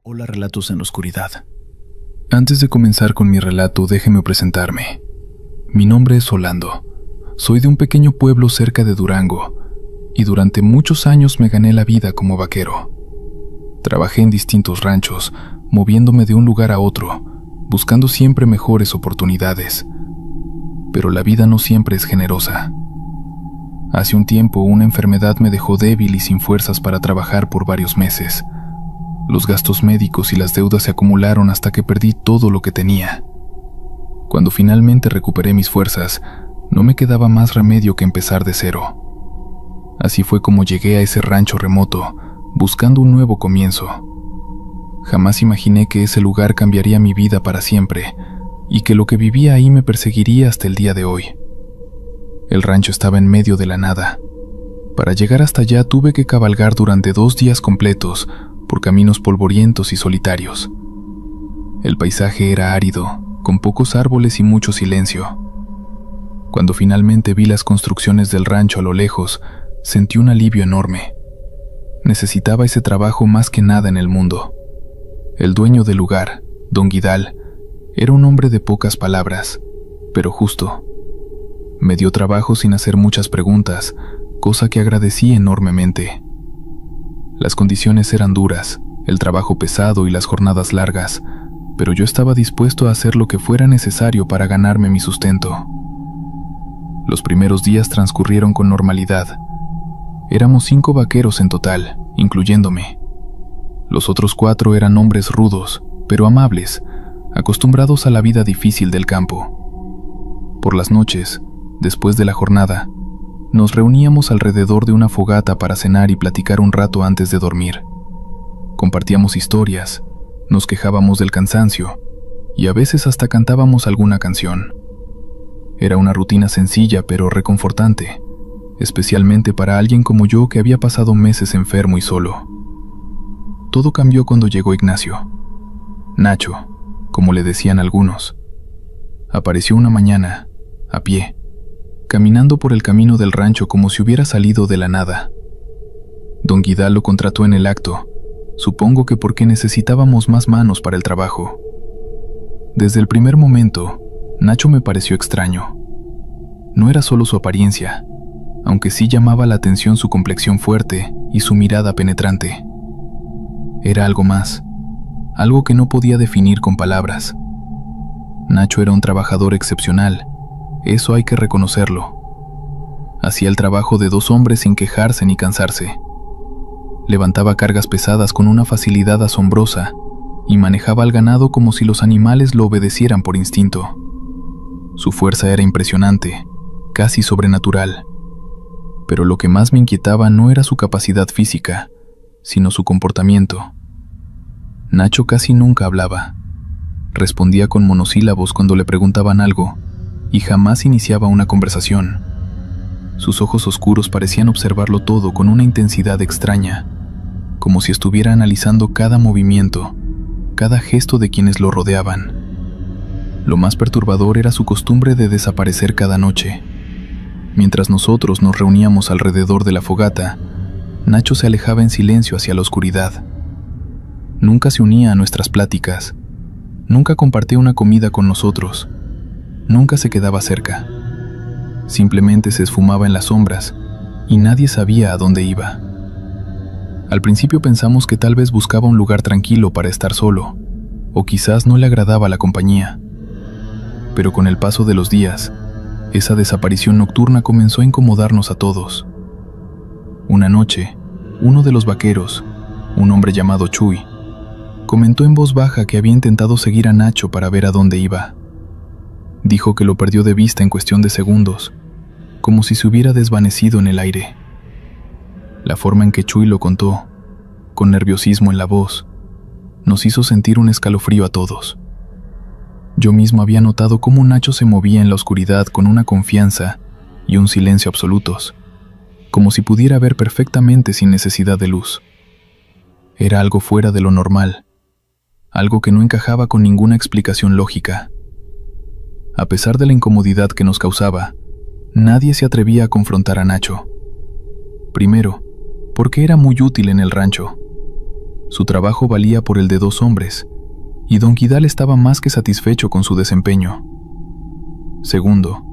Hola, Relatos en la Oscuridad. Antes de comenzar con mi relato, déjeme presentarme. Mi nombre es Orlando. Soy de un pequeño pueblo cerca de Durango, y durante muchos años me gané la vida como vaquero. Trabajé en distintos ranchos, moviéndome de un lugar a otro, buscando siempre mejores oportunidades. Pero la vida no siempre es generosa. Hace un tiempo, una enfermedad me dejó débil y sin fuerzas para trabajar por varios meses. Los gastos médicos y las deudas se acumularon hasta que perdí todo lo que tenía. Cuando finalmente recuperé mis fuerzas, no me quedaba más remedio que empezar de cero. Así fue como llegué a ese rancho remoto, buscando un nuevo comienzo. Jamás imaginé que ese lugar cambiaría mi vida para siempre, y que lo que vivía ahí me perseguiría hasta el día de hoy. El rancho estaba en medio de la nada. Para llegar hasta allá tuve que cabalgar durante 2 días completos, por caminos polvorientos y solitarios. El paisaje era árido, con pocos árboles y mucho silencio. Cuando finalmente vi las construcciones del rancho a lo lejos, sentí un alivio enorme. Necesitaba ese trabajo más que nada en el mundo. El dueño del lugar, don Guidal, era un hombre de pocas palabras, pero justo. Me dio trabajo sin hacer muchas preguntas, cosa que agradecí enormemente. Las condiciones eran duras, el trabajo pesado y las jornadas largas, pero yo estaba dispuesto a hacer lo que fuera necesario para ganarme mi sustento. Los primeros días transcurrieron con normalidad. Éramos 5 vaqueros en total, incluyéndome. Los otros 4 eran hombres rudos, pero amables, acostumbrados a la vida difícil del campo. Por las noches, después de la jornada, nos reuníamos alrededor de una fogata para cenar y platicar un rato antes de dormir. Compartíamos historias, nos quejábamos del cansancio y a veces hasta cantábamos alguna canción. Era una rutina sencilla pero reconfortante, especialmente para alguien como yo que había pasado meses enfermo y solo. Todo cambió cuando llegó Ignacio. Nacho, como le decían algunos. Apareció una mañana, a pie, caminando por el camino del rancho como si hubiera salido de la nada. Don Guidal lo contrató en el acto, supongo que porque necesitábamos más manos para el trabajo. Desde el primer momento, Nacho me pareció extraño. No era solo su apariencia, aunque sí llamaba la atención su complexión fuerte y su mirada penetrante. Era algo más, algo que no podía definir con palabras. Nacho era un trabajador excepcional, eso hay que reconocerlo. Hacía el trabajo de 2 hombres sin quejarse ni cansarse. Levantaba cargas pesadas con una facilidad asombrosa y manejaba al ganado como si los animales lo obedecieran por instinto. Su fuerza era impresionante, casi sobrenatural. Pero lo que más me inquietaba no era su capacidad física, sino su comportamiento. Nacho casi nunca hablaba. Respondía con monosílabos cuando le preguntaban algo, y jamás iniciaba una conversación. Sus ojos oscuros parecían observarlo todo con una intensidad extraña, como si estuviera analizando cada movimiento, cada gesto de quienes lo rodeaban. Lo más perturbador era su costumbre de desaparecer cada noche. Mientras nosotros nos reuníamos alrededor de la fogata, Nacho se alejaba en silencio hacia la oscuridad. Nunca se unía a nuestras pláticas, nunca compartía una comida con nosotros, nunca se quedaba cerca. Simplemente se esfumaba en las sombras y nadie sabía a dónde iba. Al principio pensamos que tal vez buscaba un lugar tranquilo para estar solo, o quizás no le agradaba la compañía. Pero con el paso de los días, esa desaparición nocturna comenzó a incomodarnos a todos. Una noche, uno de los vaqueros, un hombre llamado Chuy, comentó en voz baja que había intentado seguir a Nacho para ver a dónde iba. Dijo que lo perdió de vista en cuestión de segundos, como si se hubiera desvanecido en el aire. La forma en que Chuy lo contó, con nerviosismo en la voz, nos hizo sentir un escalofrío a todos. Yo mismo había notado cómo Nacho se movía en la oscuridad con una confianza y un silencio absolutos, como si pudiera ver perfectamente sin necesidad de luz. Era algo fuera de lo normal, algo que no encajaba con ninguna explicación lógica. A pesar de la incomodidad que nos causaba, nadie se atrevía a confrontar a Nacho. Primero, porque era muy útil en el rancho. Su trabajo valía por el de 2 hombres, y don Guidal estaba más que satisfecho con su desempeño. Segundo,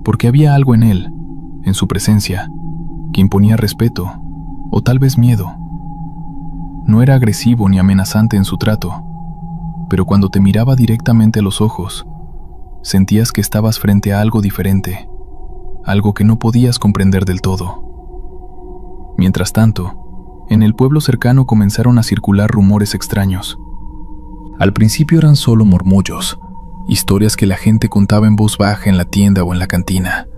porque había algo en él, en su presencia, que imponía respeto, o tal vez miedo. No era agresivo ni amenazante en su trato, pero cuando te miraba directamente a los ojos, sentías que estabas frente a algo diferente, algo que no podías comprender del todo. Mientras tanto, en el pueblo cercano comenzaron a circular rumores extraños. Al principio eran solo murmullos, historias que la gente contaba en voz baja en la tienda o en la cantina.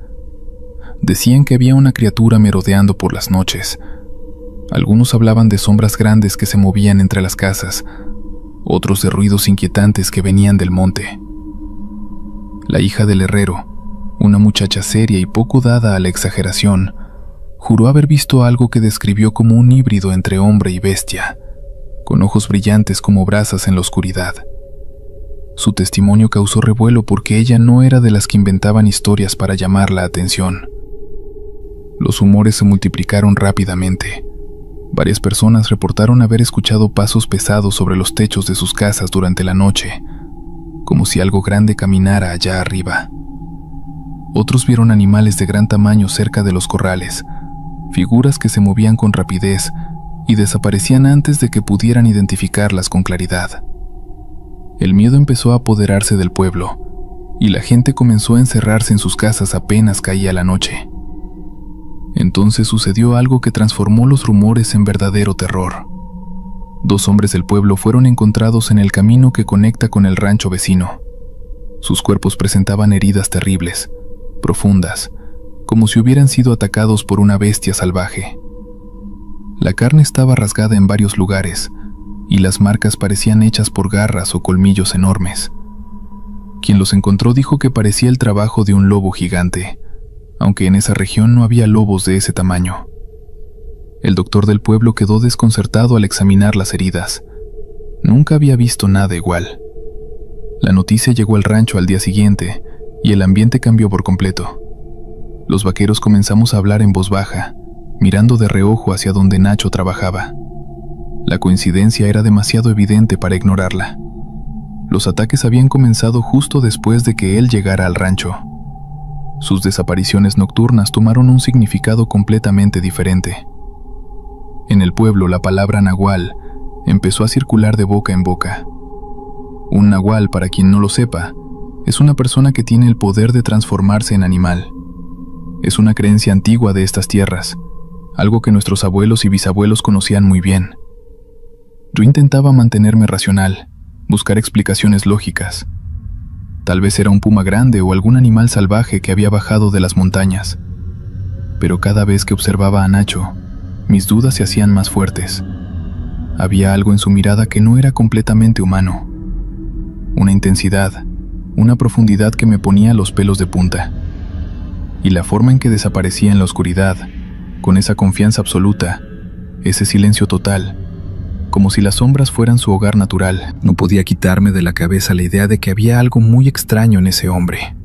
Decían que había una criatura merodeando por las noches. Algunos hablaban de sombras grandes que se movían entre las casas, otros de ruidos inquietantes que venían del monte. La hija del herrero, una muchacha seria y poco dada a la exageración, juró haber visto algo que describió como un híbrido entre hombre y bestia, con ojos brillantes como brasas en la oscuridad. Su testimonio causó revuelo porque ella no era de las que inventaban historias para llamar la atención. Los humores se multiplicaron rápidamente. Varias personas reportaron haber escuchado pasos pesados sobre los techos de sus casas durante la noche, como si algo grande caminara allá arriba. Otros vieron animales de gran tamaño cerca de los corrales, figuras que se movían con rapidez y desaparecían antes de que pudieran identificarlas con claridad. El miedo empezó a apoderarse del pueblo, y la gente comenzó a encerrarse en sus casas apenas caía la noche. Entonces sucedió algo que transformó los rumores en verdadero terror. 2 hombres del pueblo fueron encontrados en el camino que conecta con el rancho vecino. Sus cuerpos presentaban heridas terribles, profundas, como si hubieran sido atacados por una bestia salvaje. La carne estaba rasgada en varios lugares, y las marcas parecían hechas por garras o colmillos enormes. Quien los encontró dijo que parecía el trabajo de un lobo gigante, aunque en esa región no había lobos de ese tamaño. El doctor del pueblo quedó desconcertado al examinar las heridas. Nunca había visto nada igual. La noticia llegó al rancho al día siguiente, y el ambiente cambió por completo. Los vaqueros comenzamos a hablar en voz baja, mirando de reojo hacia donde Nacho trabajaba. La coincidencia era demasiado evidente para ignorarla. Los ataques habían comenzado justo después de que él llegara al rancho. Sus desapariciones nocturnas tomaron un significado completamente diferente. En el pueblo, la palabra nahual empezó a circular de boca en boca. Un nahual, para quien no lo sepa, es una persona que tiene el poder de transformarse en animal. Es una creencia antigua de estas tierras, algo que nuestros abuelos y bisabuelos conocían muy bien. Yo intentaba mantenerme racional, buscar explicaciones lógicas. Tal vez era un puma grande o algún animal salvaje que había bajado de las montañas. Pero cada vez que observaba a Nacho, mis dudas se hacían más fuertes. Había algo en su mirada que no era completamente humano. Una intensidad, una profundidad que me ponía los pelos de punta. Y la forma en que desaparecía en la oscuridad, con esa confianza absoluta, ese silencio total, como si las sombras fueran su hogar natural. No podía quitarme de la cabeza la idea de que había algo muy extraño en ese hombre.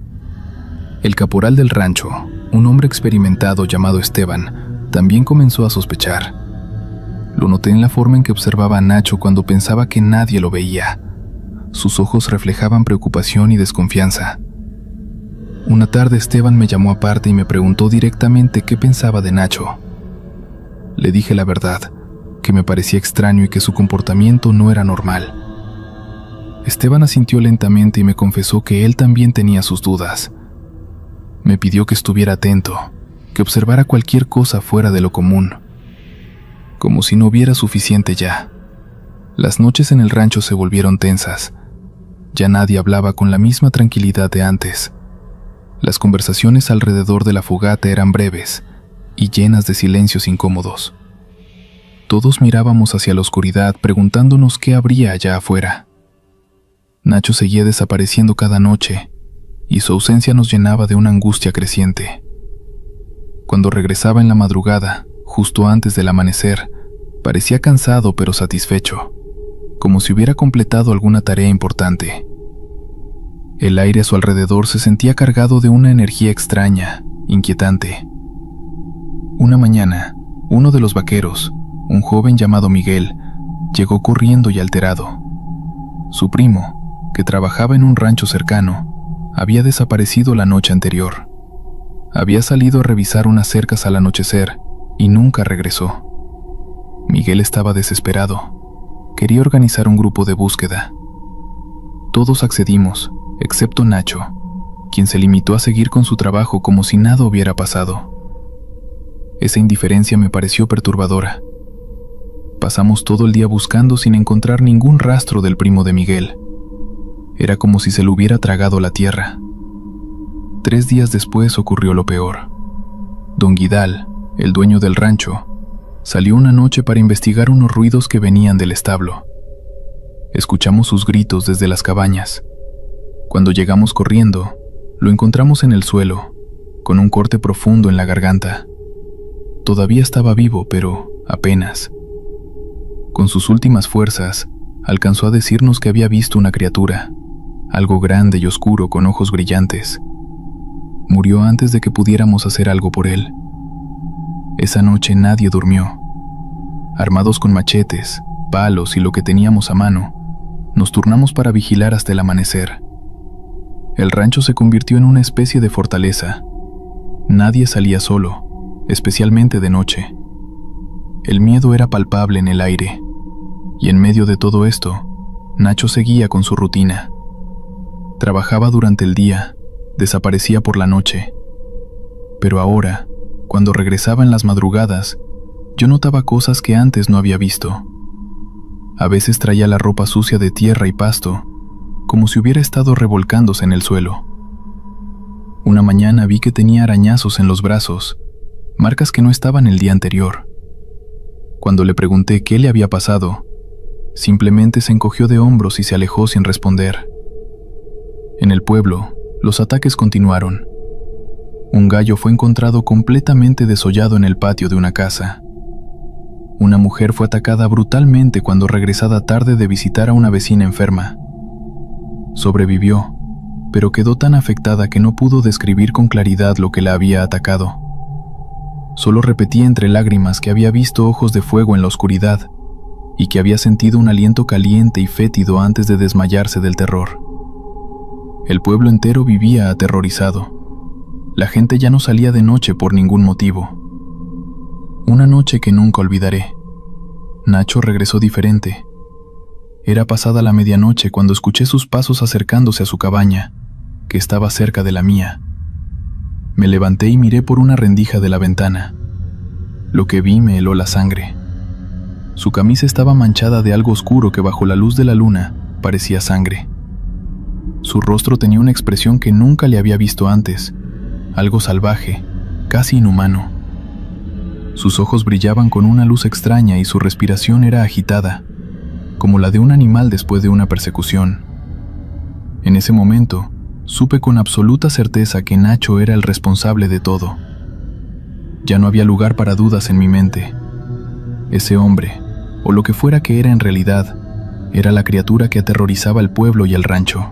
El caporal del rancho, un hombre experimentado llamado Esteban, también comenzó a sospechar. Lo noté en la forma en que observaba a Nacho cuando pensaba que nadie lo veía. Sus ojos reflejaban preocupación y desconfianza. Una tarde Esteban me llamó aparte y me preguntó directamente qué pensaba de Nacho. Le dije la verdad, que me parecía extraño y que su comportamiento no era normal. Esteban asintió lentamente y me confesó que él también tenía sus dudas. Me pidió que estuviera atento, que observara cualquier cosa fuera de lo común, como si no hubiera suficiente ya. Las noches en el rancho se volvieron tensas. Ya nadie hablaba con la misma tranquilidad de antes. Las conversaciones alrededor de la fogata eran breves y llenas de silencios incómodos. Todos mirábamos hacia la oscuridad preguntándonos qué habría allá afuera. Nacho seguía desapareciendo cada noche y su ausencia nos llenaba de una angustia creciente. Cuando regresaba en la madrugada, justo antes del amanecer, parecía cansado pero satisfecho, como si hubiera completado alguna tarea importante. El aire a su alrededor se sentía cargado de una energía extraña, inquietante. Una mañana, uno de los vaqueros, un joven llamado Miguel, llegó corriendo y alterado. Su primo, que trabajaba en un rancho cercano, había desaparecido la noche anterior. Había salido a revisar unas cercas al anochecer y nunca regresó. Miguel estaba desesperado. Quería organizar un grupo de búsqueda. Todos accedimos, excepto Nacho, quien se limitó a seguir con su trabajo como si nada hubiera pasado. Esa indiferencia me pareció perturbadora. Pasamos todo el día buscando sin encontrar ningún rastro del primo de Miguel. Era como si se lo hubiera tragado la tierra. 3 días después ocurrió lo peor. Don Guidal, el dueño del rancho, salió una noche para investigar unos ruidos que venían del establo. Escuchamos sus gritos desde las cabañas. Cuando llegamos corriendo, lo encontramos en el suelo, con un corte profundo en la garganta. Todavía estaba vivo, pero apenas. Con sus últimas fuerzas, alcanzó a decirnos que había visto una criatura, algo grande y oscuro con ojos brillantes. Murió antes de que pudiéramos hacer algo por él. Esa noche nadie durmió. Armados con machetes, palos y lo que teníamos a mano, nos turnamos para vigilar hasta el amanecer. El rancho se convirtió en una especie de fortaleza. Nadie salía solo, especialmente de noche. El miedo era palpable en el aire, y en medio de todo esto, Nacho seguía con su rutina. Trabajaba durante el día, desaparecía por la noche. Pero ahora, cuando regresaba en las madrugadas, yo notaba cosas que antes no había visto. A veces traía la ropa sucia de tierra y pasto, como si hubiera estado revolcándose en el suelo. Una mañana vi que tenía arañazos en los brazos, marcas que no estaban el día anterior. Cuando le pregunté qué le había pasado, simplemente se encogió de hombros y se alejó sin responder. En el pueblo, los ataques continuaron. Un gallo fue encontrado completamente desollado en el patio de una casa. Una mujer fue atacada brutalmente cuando regresaba tarde de visitar a una vecina enferma. Sobrevivió, pero quedó tan afectada que no pudo describir con claridad lo que la había atacado. Solo repetía entre lágrimas que había visto ojos de fuego en la oscuridad y que había sentido un aliento caliente y fétido antes de desmayarse del terror. El pueblo entero vivía aterrorizado. La gente ya no salía de noche por ningún motivo. Una noche que nunca olvidaré. Nacho regresó diferente. Era pasada la medianoche cuando escuché sus pasos acercándose a su cabaña, que estaba cerca de la mía. Me levanté y miré por una rendija de la ventana. Lo que vi me heló la sangre. Su camisa estaba manchada de algo oscuro que bajo la luz de la luna parecía sangre. Su rostro tenía una expresión que nunca le había visto antes, algo salvaje, casi inhumano. Sus ojos brillaban con una luz extraña y su respiración era agitada, como la de un animal después de una persecución. En ese momento, supe con absoluta certeza que Nacho era el responsable de todo. Ya no había lugar para dudas en mi mente. Ese hombre, o lo que fuera que era en realidad, era la criatura que aterrorizaba el pueblo y el rancho.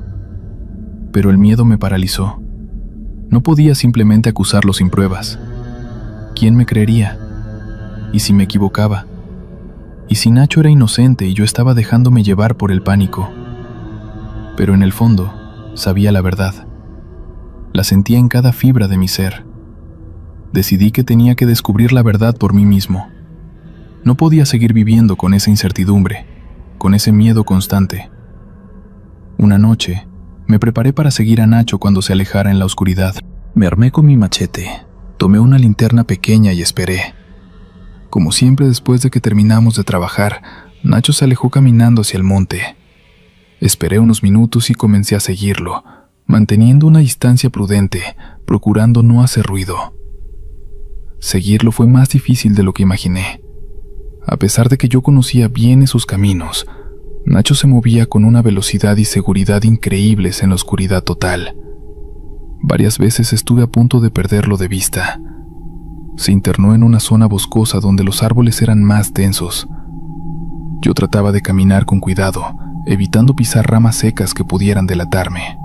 Pero el miedo me paralizó. No podía simplemente acusarlo sin pruebas. ¿Quién me creería? ¿Y si me equivocaba? ¿Y si Nacho era inocente y yo estaba dejándome llevar por el pánico? Pero en el fondo, sabía la verdad. La sentía en cada fibra de mi ser. Decidí que tenía que descubrir la verdad por mí mismo. No podía seguir viviendo con esa incertidumbre, con ese miedo constante. Una noche, me preparé para seguir a Nacho cuando se alejara en la oscuridad. Me armé con mi machete, tomé una linterna pequeña y esperé. Como siempre, después de que terminamos de trabajar, Nacho se alejó caminando hacia el monte. Esperé unos minutos y comencé a seguirlo, manteniendo una distancia prudente, procurando no hacer ruido. Seguirlo fue más difícil de lo que imaginé. A pesar de que yo conocía bien esos caminos, Nacho se movía con una velocidad y seguridad increíbles en la oscuridad total. Varias veces estuve a punto de perderlo de vista. Se internó en una zona boscosa donde los árboles eran más densos. Yo trataba de caminar con cuidado, evitando pisar ramas secas que pudieran delatarme.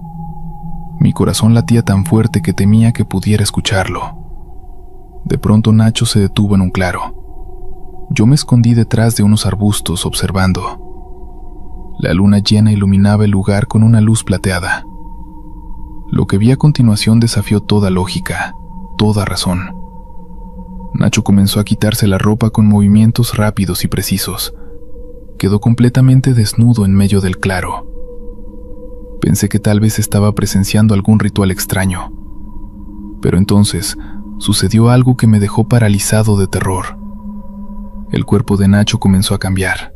Mi corazón latía tan fuerte que temía que pudiera escucharlo. De pronto Nacho se detuvo en un claro. Yo me escondí detrás de unos arbustos observando. La luna llena iluminaba el lugar con una luz plateada. Lo que vi a continuación desafió toda lógica, toda razón. Nacho comenzó a quitarse la ropa con movimientos rápidos y precisos. Quedó completamente desnudo en medio del claro. Pensé que tal vez estaba presenciando algún ritual extraño. Pero entonces sucedió algo que me dejó paralizado de terror. El cuerpo de Nacho comenzó a cambiar.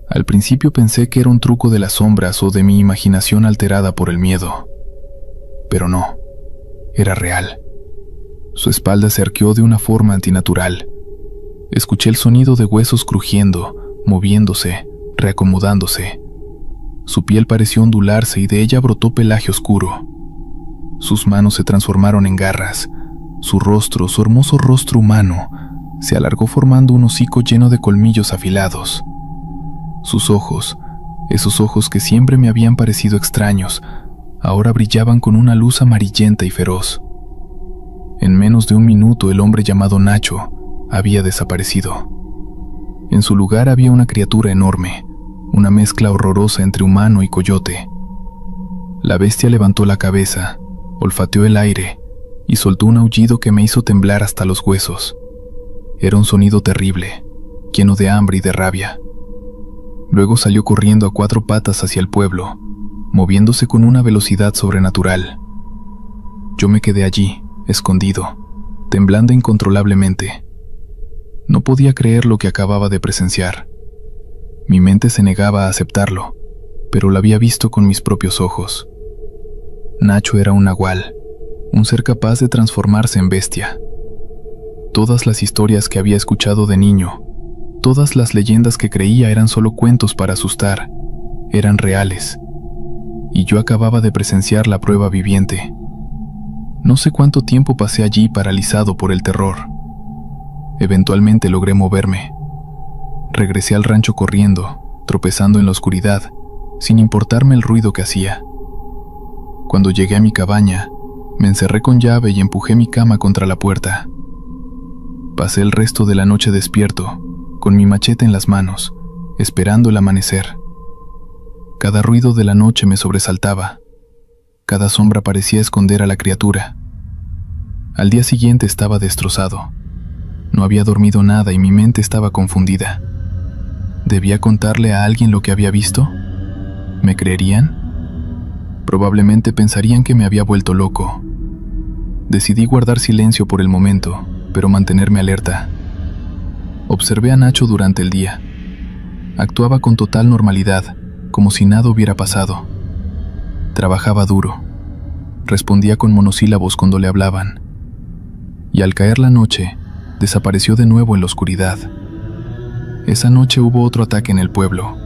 Al principio pensé que era un truco de las sombras o de mi imaginación alterada por el miedo. Pero no, era real. Su espalda se arqueó de una forma antinatural. Escuché el sonido de huesos crujiendo, moviéndose, reacomodándose. Su piel pareció ondularse y de ella brotó pelaje oscuro. Sus manos se transformaron en garras. Su rostro, su hermoso rostro humano, se alargó formando un hocico lleno de colmillos afilados. Sus ojos, esos ojos que siempre me habían parecido extraños, ahora brillaban con una luz amarillenta y feroz. En menos de un minuto el hombre llamado Nacho había desaparecido. En su lugar había una criatura enorme, una mezcla horrorosa entre humano y coyote. La bestia levantó la cabeza, olfateó el aire y soltó un aullido que me hizo temblar hasta los huesos. Era un sonido terrible, lleno de hambre y de rabia. Luego salió corriendo a 4 patas hacia el pueblo, moviéndose con una velocidad sobrenatural. Yo me quedé allí, escondido, temblando incontrolablemente. No podía creer lo que acababa de presenciar. Mi mente se negaba a aceptarlo, pero lo había visto con mis propios ojos. Nacho era un nahual, un ser capaz de transformarse en bestia. Todas las historias que había escuchado de niño, todas las leyendas que creía eran solo cuentos para asustar, eran reales. Y yo acababa de presenciar la prueba viviente. No sé cuánto tiempo pasé allí paralizado por el terror. Eventualmente logré moverme. Regresé al rancho corriendo, tropezando en la oscuridad, sin importarme el ruido que hacía. Cuando llegué a mi cabaña, me encerré con llave y empujé mi cama contra la puerta. Pasé el resto de la noche despierto, con mi machete en las manos, esperando el amanecer. Cada ruido de la noche me sobresaltaba. Cada sombra parecía esconder a la criatura. Al día siguiente estaba destrozado. No había dormido nada y mi mente estaba confundida. ¿Debía contarle a alguien lo que había visto? ¿Me creerían? Probablemente pensarían que me había vuelto loco. Decidí guardar silencio por el momento, pero mantenerme alerta. Observé a Nacho durante el día. Actuaba con total normalidad, como si nada hubiera pasado. Trabajaba duro. Respondía con monosílabos cuando le hablaban. Y al caer la noche, desapareció de nuevo en la oscuridad. Esa noche hubo otro ataque en el pueblo.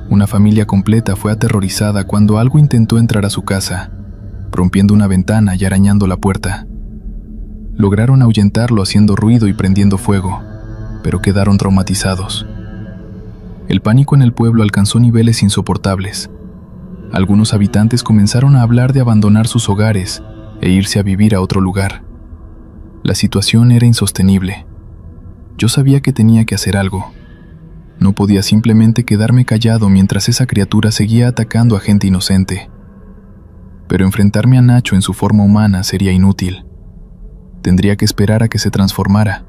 Una familia completa fue aterrorizada cuando algo intentó entrar a su casa, rompiendo una ventana y arañando la puerta. Lograron ahuyentarlo haciendo ruido y prendiendo fuego, pero quedaron traumatizados. El pánico en el pueblo alcanzó niveles insoportables. Algunos habitantes comenzaron a hablar de abandonar sus hogares e irse a vivir a otro lugar. La situación era insostenible. Yo sabía que tenía que hacer algo. No podía simplemente quedarme callado mientras esa criatura seguía atacando a gente inocente. Pero enfrentarme a Nacho en su forma humana sería inútil. Tendría que esperar a que se transformara,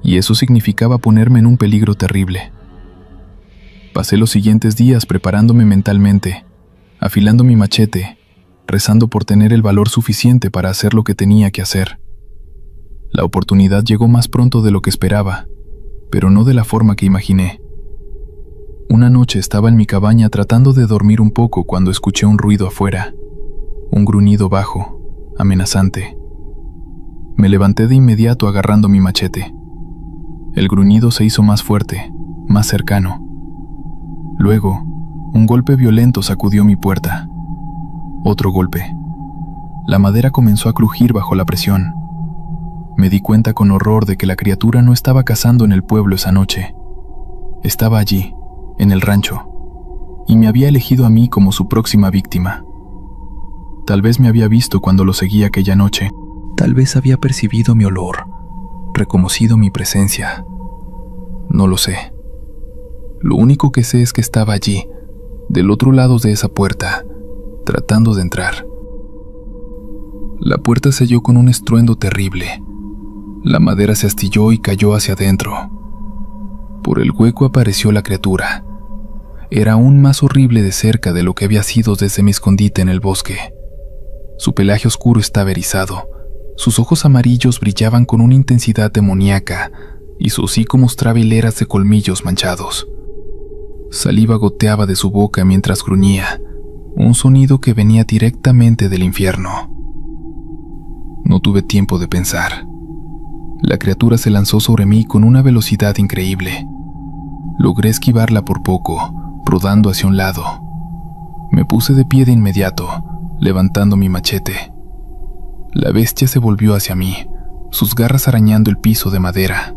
y eso significaba ponerme en un peligro terrible. Pasé los siguientes días preparándome mentalmente, afilando mi machete, rezando por tener el valor suficiente para hacer lo que tenía que hacer. La oportunidad llegó más pronto de lo que esperaba, pero no de la forma que imaginé. Una noche estaba en mi cabaña tratando de dormir un poco cuando escuché un ruido afuera, un gruñido bajo, amenazante. Me levanté de inmediato agarrando mi machete. El gruñido se hizo más fuerte, más cercano. Luego, un golpe violento sacudió mi puerta. Otro golpe. La madera comenzó a crujir bajo la presión. Me di cuenta con horror de que la criatura no estaba cazando en el pueblo esa noche. Estaba allí, en el rancho, y me había elegido a mí como su próxima víctima. Tal vez me había visto cuando lo seguía aquella noche. Tal vez había percibido mi olor, reconocido mi presencia. No lo sé. Lo único que sé es que estaba allí, del otro lado de esa puerta, tratando de entrar. La puerta se halló con un estruendo terrible. La madera se astilló y cayó hacia adentro. Por el hueco apareció la criatura. Era aún más horrible de cerca de lo que había sido desde mi escondite en el bosque. Su pelaje oscuro estaba erizado, sus ojos amarillos brillaban con una intensidad demoníaca y su hocico mostraba hileras de colmillos manchados. Saliva goteaba de su boca mientras gruñía, un sonido que venía directamente del infierno. No tuve tiempo de pensar. La criatura se lanzó sobre mí con una velocidad increíble. Logré esquivarla por poco, rodando hacia un lado. Me puse de pie de inmediato, levantando mi machete. La bestia se volvió hacia mí, sus garras arañando el piso de madera.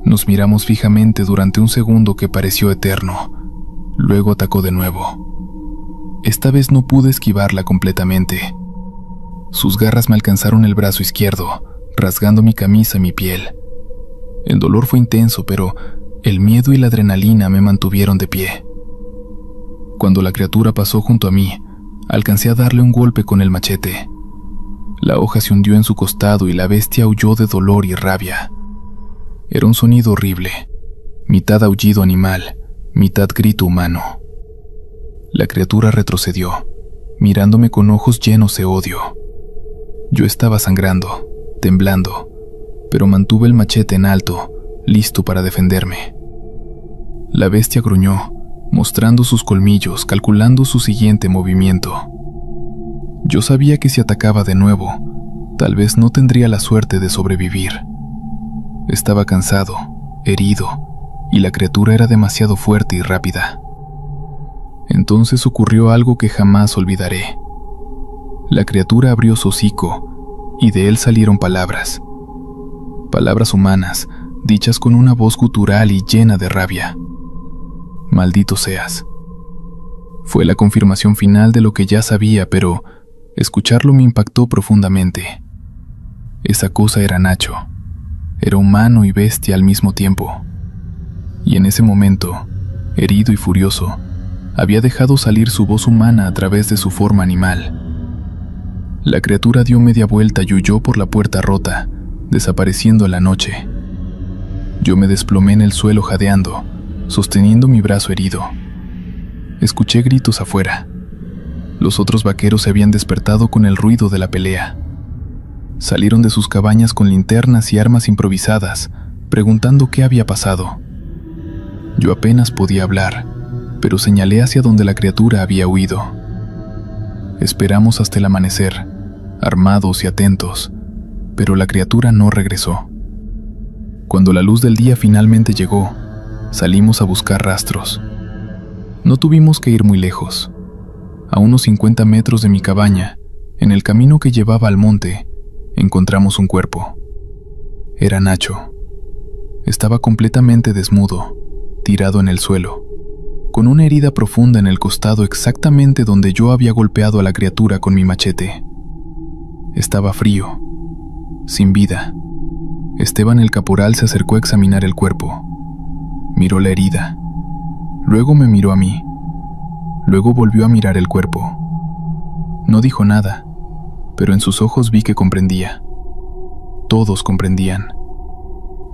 Nos miramos fijamente durante un segundo que pareció eterno. Luego atacó de nuevo. Esta vez no pude esquivarla completamente. Sus garras me alcanzaron el brazo izquierdo, rasgando mi camisa y mi piel. El dolor fue intenso, pero el miedo y la adrenalina me mantuvieron de pie. Cuando la criatura pasó junto a mí, alcancé a darle un golpe con el machete. La hoja se hundió en su costado y la bestia aulló de dolor y rabia. Era un sonido horrible, mitad aullido animal, mitad grito humano. La criatura retrocedió, mirándome con ojos llenos de odio. Yo estaba sangrando, temblando, pero mantuve el machete en alto, listo para defenderme. La bestia gruñó, mostrando sus colmillos, calculando su siguiente movimiento. Yo sabía que si atacaba de nuevo, tal vez no tendría la suerte de sobrevivir. Estaba cansado, herido, y la criatura era demasiado fuerte y rápida. Entonces ocurrió algo que jamás olvidaré. La criatura abrió su hocico, y de él salieron palabras. Palabras humanas, dichas con una voz gutural y llena de rabia. Maldito seas. Fue la confirmación final de lo que ya sabía, pero escucharlo me impactó profundamente. Esa cosa era Nacho. Era humano y bestia al mismo tiempo. Y en ese momento, herido y furioso, había dejado salir su voz humana a través de su forma animal. La criatura dio media vuelta y huyó por la puerta rota, desapareciendo en la noche. Yo me desplomé en el suelo jadeando, sosteniendo mi brazo herido. Escuché gritos afuera. Los otros vaqueros se habían despertado con el ruido de la pelea. Salieron de sus cabañas con linternas y armas improvisadas, preguntando qué había pasado. Yo apenas podía hablar, pero señalé hacia donde la criatura había huido. Esperamos hasta el amanecer, armados y atentos, pero la criatura no regresó. Cuando la luz del día finalmente llegó, salimos a buscar rastros. No tuvimos que ir muy lejos. A unos 50 metros de mi cabaña, en el camino que llevaba al monte, encontramos un cuerpo. Era Nacho. Estaba completamente desnudo, tirado en el suelo, con una herida profunda en el costado exactamente donde yo había golpeado a la criatura con mi machete. Estaba frío, sin vida. Esteban el caporal se acercó a examinar el cuerpo. Miró la herida. Luego me miró a mí. Luego volvió a mirar el cuerpo. No dijo nada, pero en sus ojos vi que comprendía. Todos comprendían.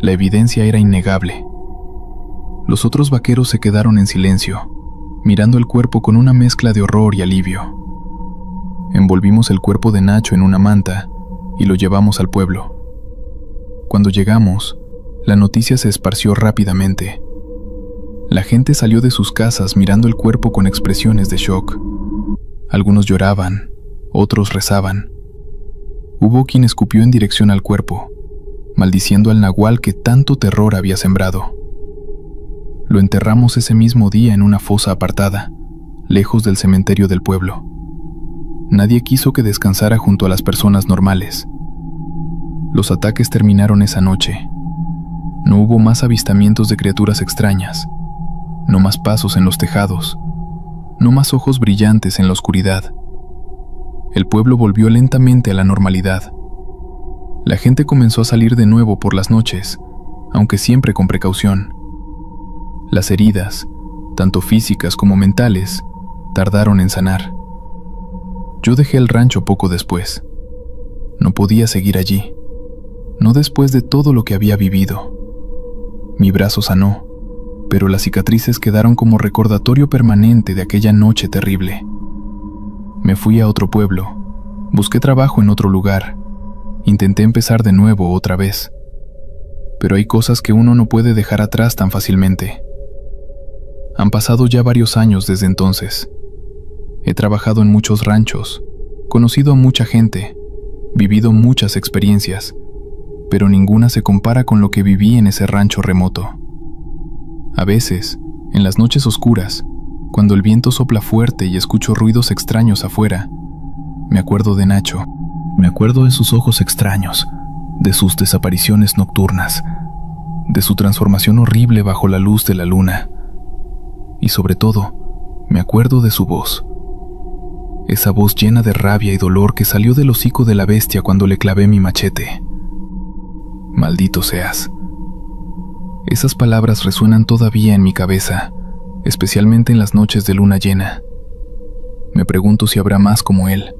La evidencia era innegable. Los otros vaqueros se quedaron en silencio, mirando el cuerpo con una mezcla de horror y alivio. Envolvimos el cuerpo de Nacho en una manta y lo llevamos al pueblo. Cuando llegamos, la noticia se esparció rápidamente. La gente salió de sus casas mirando el cuerpo con expresiones de shock. Algunos lloraban, otros rezaban. Hubo quien escupió en dirección al cuerpo, maldiciendo al nahual que tanto terror había sembrado. Lo enterramos ese mismo día en una fosa apartada, lejos del cementerio del pueblo. Nadie quiso que descansara junto a las personas normales. Los ataques terminaron esa noche. No hubo más avistamientos de criaturas extrañas, no más pasos en los tejados, no más ojos brillantes en la oscuridad. El pueblo volvió lentamente a la normalidad. La gente comenzó a salir de nuevo por las noches, aunque siempre con precaución. Las heridas, tanto físicas como mentales, tardaron en sanar. Yo dejé el rancho poco después. No podía seguir allí, no después de todo lo que había vivido. Mi brazo sanó, pero las cicatrices quedaron como recordatorio permanente de aquella noche terrible. Me fui a otro pueblo, busqué trabajo en otro lugar, intenté empezar de nuevo otra vez. Pero hay cosas que uno no puede dejar atrás tan fácilmente. Han pasado ya varios años desde entonces. He trabajado en muchos ranchos, conocido a mucha gente, vivido muchas experiencias, pero ninguna se compara con lo que viví en ese rancho remoto. A veces, en las noches oscuras, cuando el viento sopla fuerte y escucho ruidos extraños afuera, me acuerdo de Nacho, me acuerdo de sus ojos extraños, de sus desapariciones nocturnas, de su transformación horrible bajo la luz de la luna, y sobre todo, me acuerdo de su voz. Esa voz llena de rabia y dolor que salió del hocico de la bestia cuando le clavé mi machete. Maldito seas. Esas palabras resuenan todavía en mi cabeza, especialmente en las noches de luna llena. Me pregunto si habrá más como él,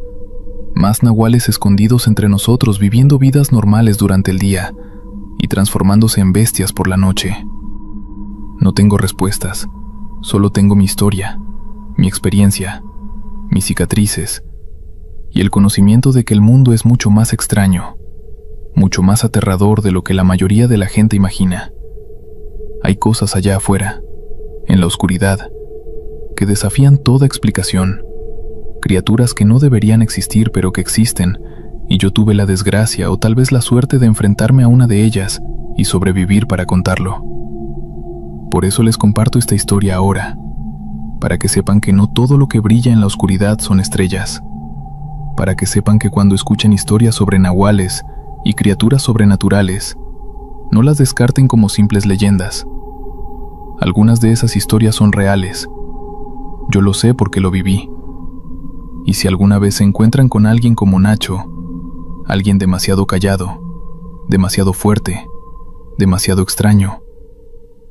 más nahuales escondidos entre nosotros viviendo vidas normales durante el día y transformándose en bestias por la noche. No tengo respuestas, solo tengo mi historia, mi experiencia, mis cicatrices y el conocimiento de que el mundo es mucho más extraño, mucho más aterrador de lo que la mayoría de la gente imagina. Hay cosas allá afuera, en la oscuridad, que desafían toda explicación, criaturas que no deberían existir pero que existen, y yo tuve la desgracia o tal vez la suerte de enfrentarme a una de ellas y sobrevivir para contarlo. Por eso les comparto esta historia ahora, para que sepan que no todo lo que brilla en la oscuridad son estrellas, para que sepan que cuando escuchen historias sobre nahuales y criaturas sobrenaturales, no las descarten como simples leyendas. Algunas de esas historias son reales. Yo lo sé porque lo viví. Y si alguna vez se encuentran con alguien como Nacho, alguien demasiado callado, demasiado fuerte, demasiado extraño,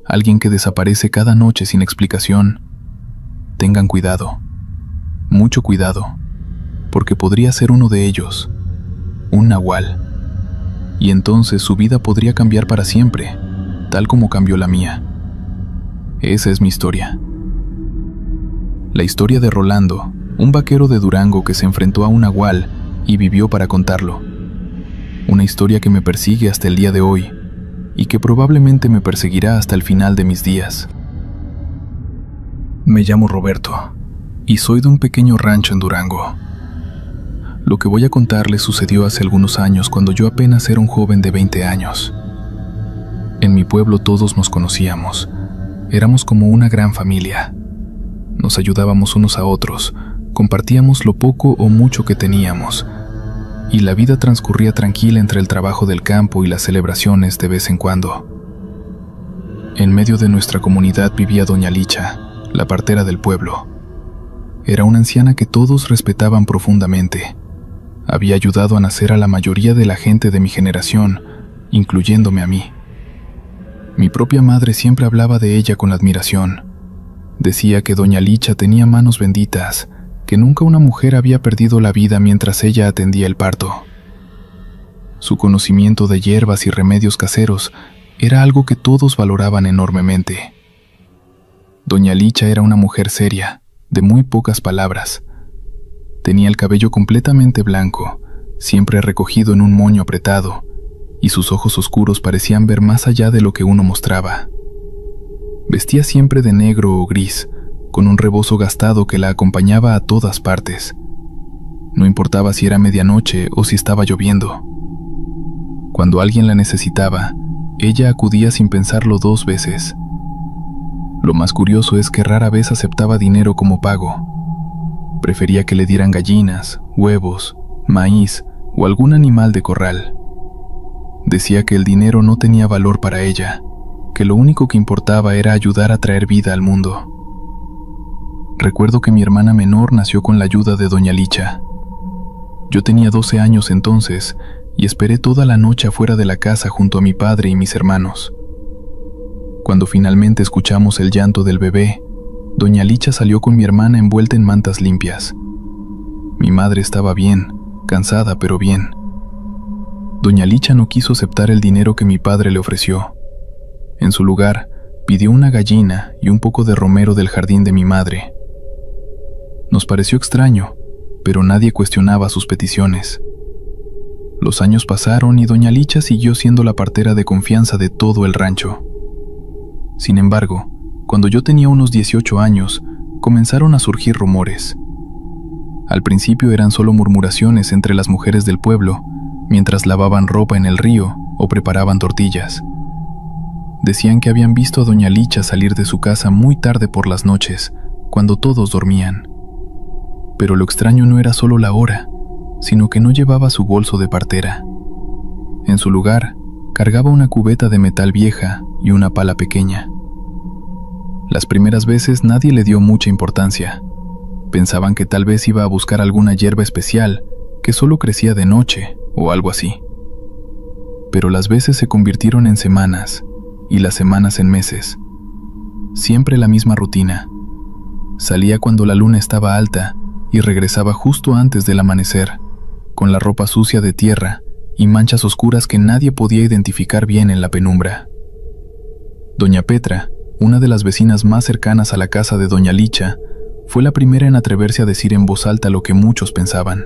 alguien que desaparece cada noche sin explicación, tengan cuidado, mucho cuidado, porque podría ser uno de ellos, un nahual. Y entonces su vida podría cambiar para siempre, tal como cambió la mía. Esa es mi historia. La historia de Rolando, un vaquero de Durango que se enfrentó a un nahual y vivió para contarlo. Una historia que me persigue hasta el día de hoy y que probablemente me perseguirá hasta el final de mis días. Me llamo Roberto y soy de un pequeño rancho en Durango. Lo que voy a contarles sucedió hace algunos años cuando yo apenas era un joven de 20 años. En mi pueblo todos nos conocíamos, éramos como una gran familia. Nos ayudábamos unos a otros, compartíamos lo poco o mucho que teníamos, y la vida transcurría tranquila entre el trabajo del campo y las celebraciones de vez en cuando. En medio de nuestra comunidad vivía doña Licha, la partera del pueblo. Era una anciana que todos respetaban profundamente. Había ayudado a nacer a la mayoría de la gente de mi generación, incluyéndome a mí. Mi propia madre siempre hablaba de ella con admiración. Decía que doña Licha tenía manos benditas, que nunca una mujer había perdido la vida mientras ella atendía el parto. Su conocimiento de hierbas y remedios caseros era algo que todos valoraban enormemente. Doña Licha era una mujer seria, de muy pocas palabras. Tenía el cabello completamente blanco, siempre recogido en un moño apretado, y sus ojos oscuros parecían ver más allá de lo que uno mostraba. Vestía siempre de negro o gris, con un rebozo gastado que la acompañaba a todas partes. No importaba si era medianoche o si estaba lloviendo. Cuando alguien la necesitaba, ella acudía sin pensarlo 2 veces. Lo más curioso es que rara vez aceptaba dinero como pago. Prefería que le dieran gallinas, huevos, maíz o algún animal de corral. Decía que el dinero no tenía valor para ella, que lo único que importaba era ayudar a traer vida al mundo. Recuerdo que mi hermana menor nació con la ayuda de doña Licha. Yo tenía 12 años entonces y esperé toda la noche afuera de la casa junto a mi padre y mis hermanos. Cuando finalmente escuchamos el llanto del bebé, doña Licha salió con mi hermana envuelta en mantas limpias. Mi madre estaba bien, cansada pero bien. Doña Licha no quiso aceptar el dinero que mi padre le ofreció. En su lugar, pidió una gallina y un poco de romero del jardín de mi madre. Nos pareció extraño, pero nadie cuestionaba sus peticiones. Los años pasaron y doña Licha siguió siendo la partera de confianza de todo el rancho. Sin embargo, cuando yo tenía unos 18 años, comenzaron a surgir rumores. Al principio eran solo murmuraciones entre las mujeres del pueblo, mientras lavaban ropa en el río o preparaban tortillas. Decían que habían visto a doña Licha salir de su casa muy tarde por las noches, cuando todos dormían. Pero lo extraño no era solo la hora, sino que no llevaba su bolso de partera. En su lugar, cargaba una cubeta de metal vieja y una pala pequeña. Las primeras veces nadie le dio mucha importancia. Pensaban que tal vez iba a buscar alguna hierba especial que solo crecía de noche o algo así. Pero las veces se convirtieron en semanas y las semanas en meses. Siempre la misma rutina. Salía cuando la luna estaba alta y regresaba justo antes del amanecer, con la ropa sucia de tierra y manchas oscuras que nadie podía identificar bien en la penumbra. Doña Petra, una de las vecinas más cercanas a la casa de doña Licha, fue la primera en atreverse a decir en voz alta lo que muchos pensaban.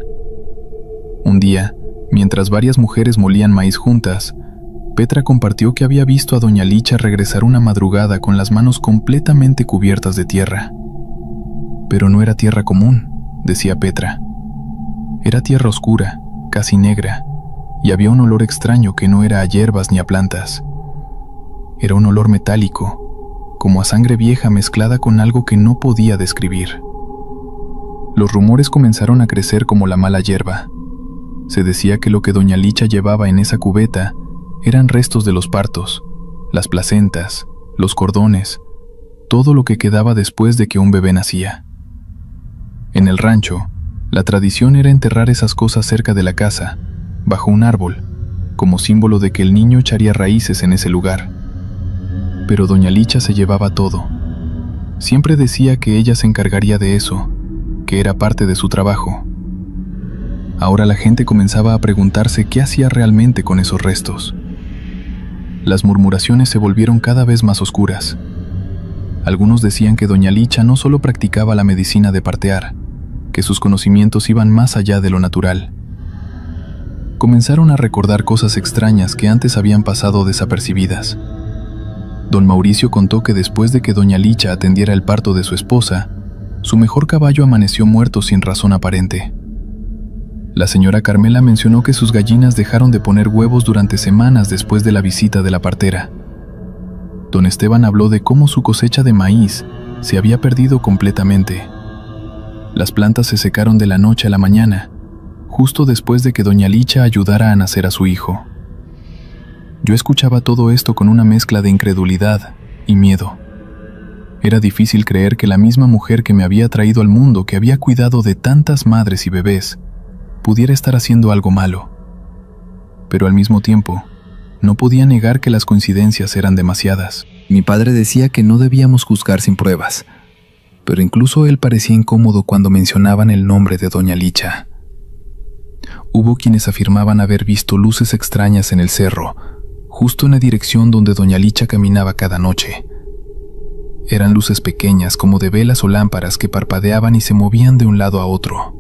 Un día, mientras varias mujeres molían maíz juntas, Petra compartió que había visto a doña Licha regresar una madrugada con las manos completamente cubiertas de tierra. Pero no era tierra común, decía Petra. Era tierra oscura, casi negra, y había un olor extraño que no era a hierbas ni a plantas. Era un olor metálico, como a sangre vieja mezclada con algo que no podía describir. Los rumores comenzaron a crecer como la mala hierba. Se decía que lo que doña Licha llevaba en esa cubeta eran restos de los partos, las placentas, los cordones, todo lo que quedaba después de que un bebé nacía. En el rancho, la tradición era enterrar esas cosas cerca de la casa, bajo un árbol, como símbolo de que el niño echaría raíces en ese lugar. Pero doña Licha se llevaba todo. Siempre decía que ella se encargaría de eso, que era parte de su trabajo. Ahora la gente comenzaba a preguntarse qué hacía realmente con esos restos. Las murmuraciones se volvieron cada vez más oscuras. Algunos decían que doña Licha no solo practicaba la medicina de partear, que sus conocimientos iban más allá de lo natural. Comenzaron a recordar cosas extrañas que antes habían pasado desapercibidas. Don Mauricio contó que después de que doña Licha atendiera el parto de su esposa, su mejor caballo amaneció muerto sin razón aparente. La señora Carmela mencionó que sus gallinas dejaron de poner huevos durante semanas después de la visita de la partera. Don Esteban habló de cómo su cosecha de maíz se había perdido completamente. Las plantas se secaron de la noche a la mañana, justo después de que doña Licha ayudara a nacer a su hijo. Yo escuchaba todo esto con una mezcla de incredulidad y miedo. Era difícil creer que la misma mujer que me había traído al mundo, que había cuidado de tantas madres y bebés, pudiera estar haciendo algo malo. Pero al mismo tiempo, no podía negar que las coincidencias eran demasiadas. Mi padre decía que no debíamos juzgar sin pruebas, pero incluso él parecía incómodo cuando mencionaban el nombre de doña Licha. Hubo quienes afirmaban haber visto luces extrañas en el cerro, justo en la dirección donde doña Licha caminaba cada noche. Eran luces pequeñas como de velas o lámparas que parpadeaban y se movían de un lado a otro.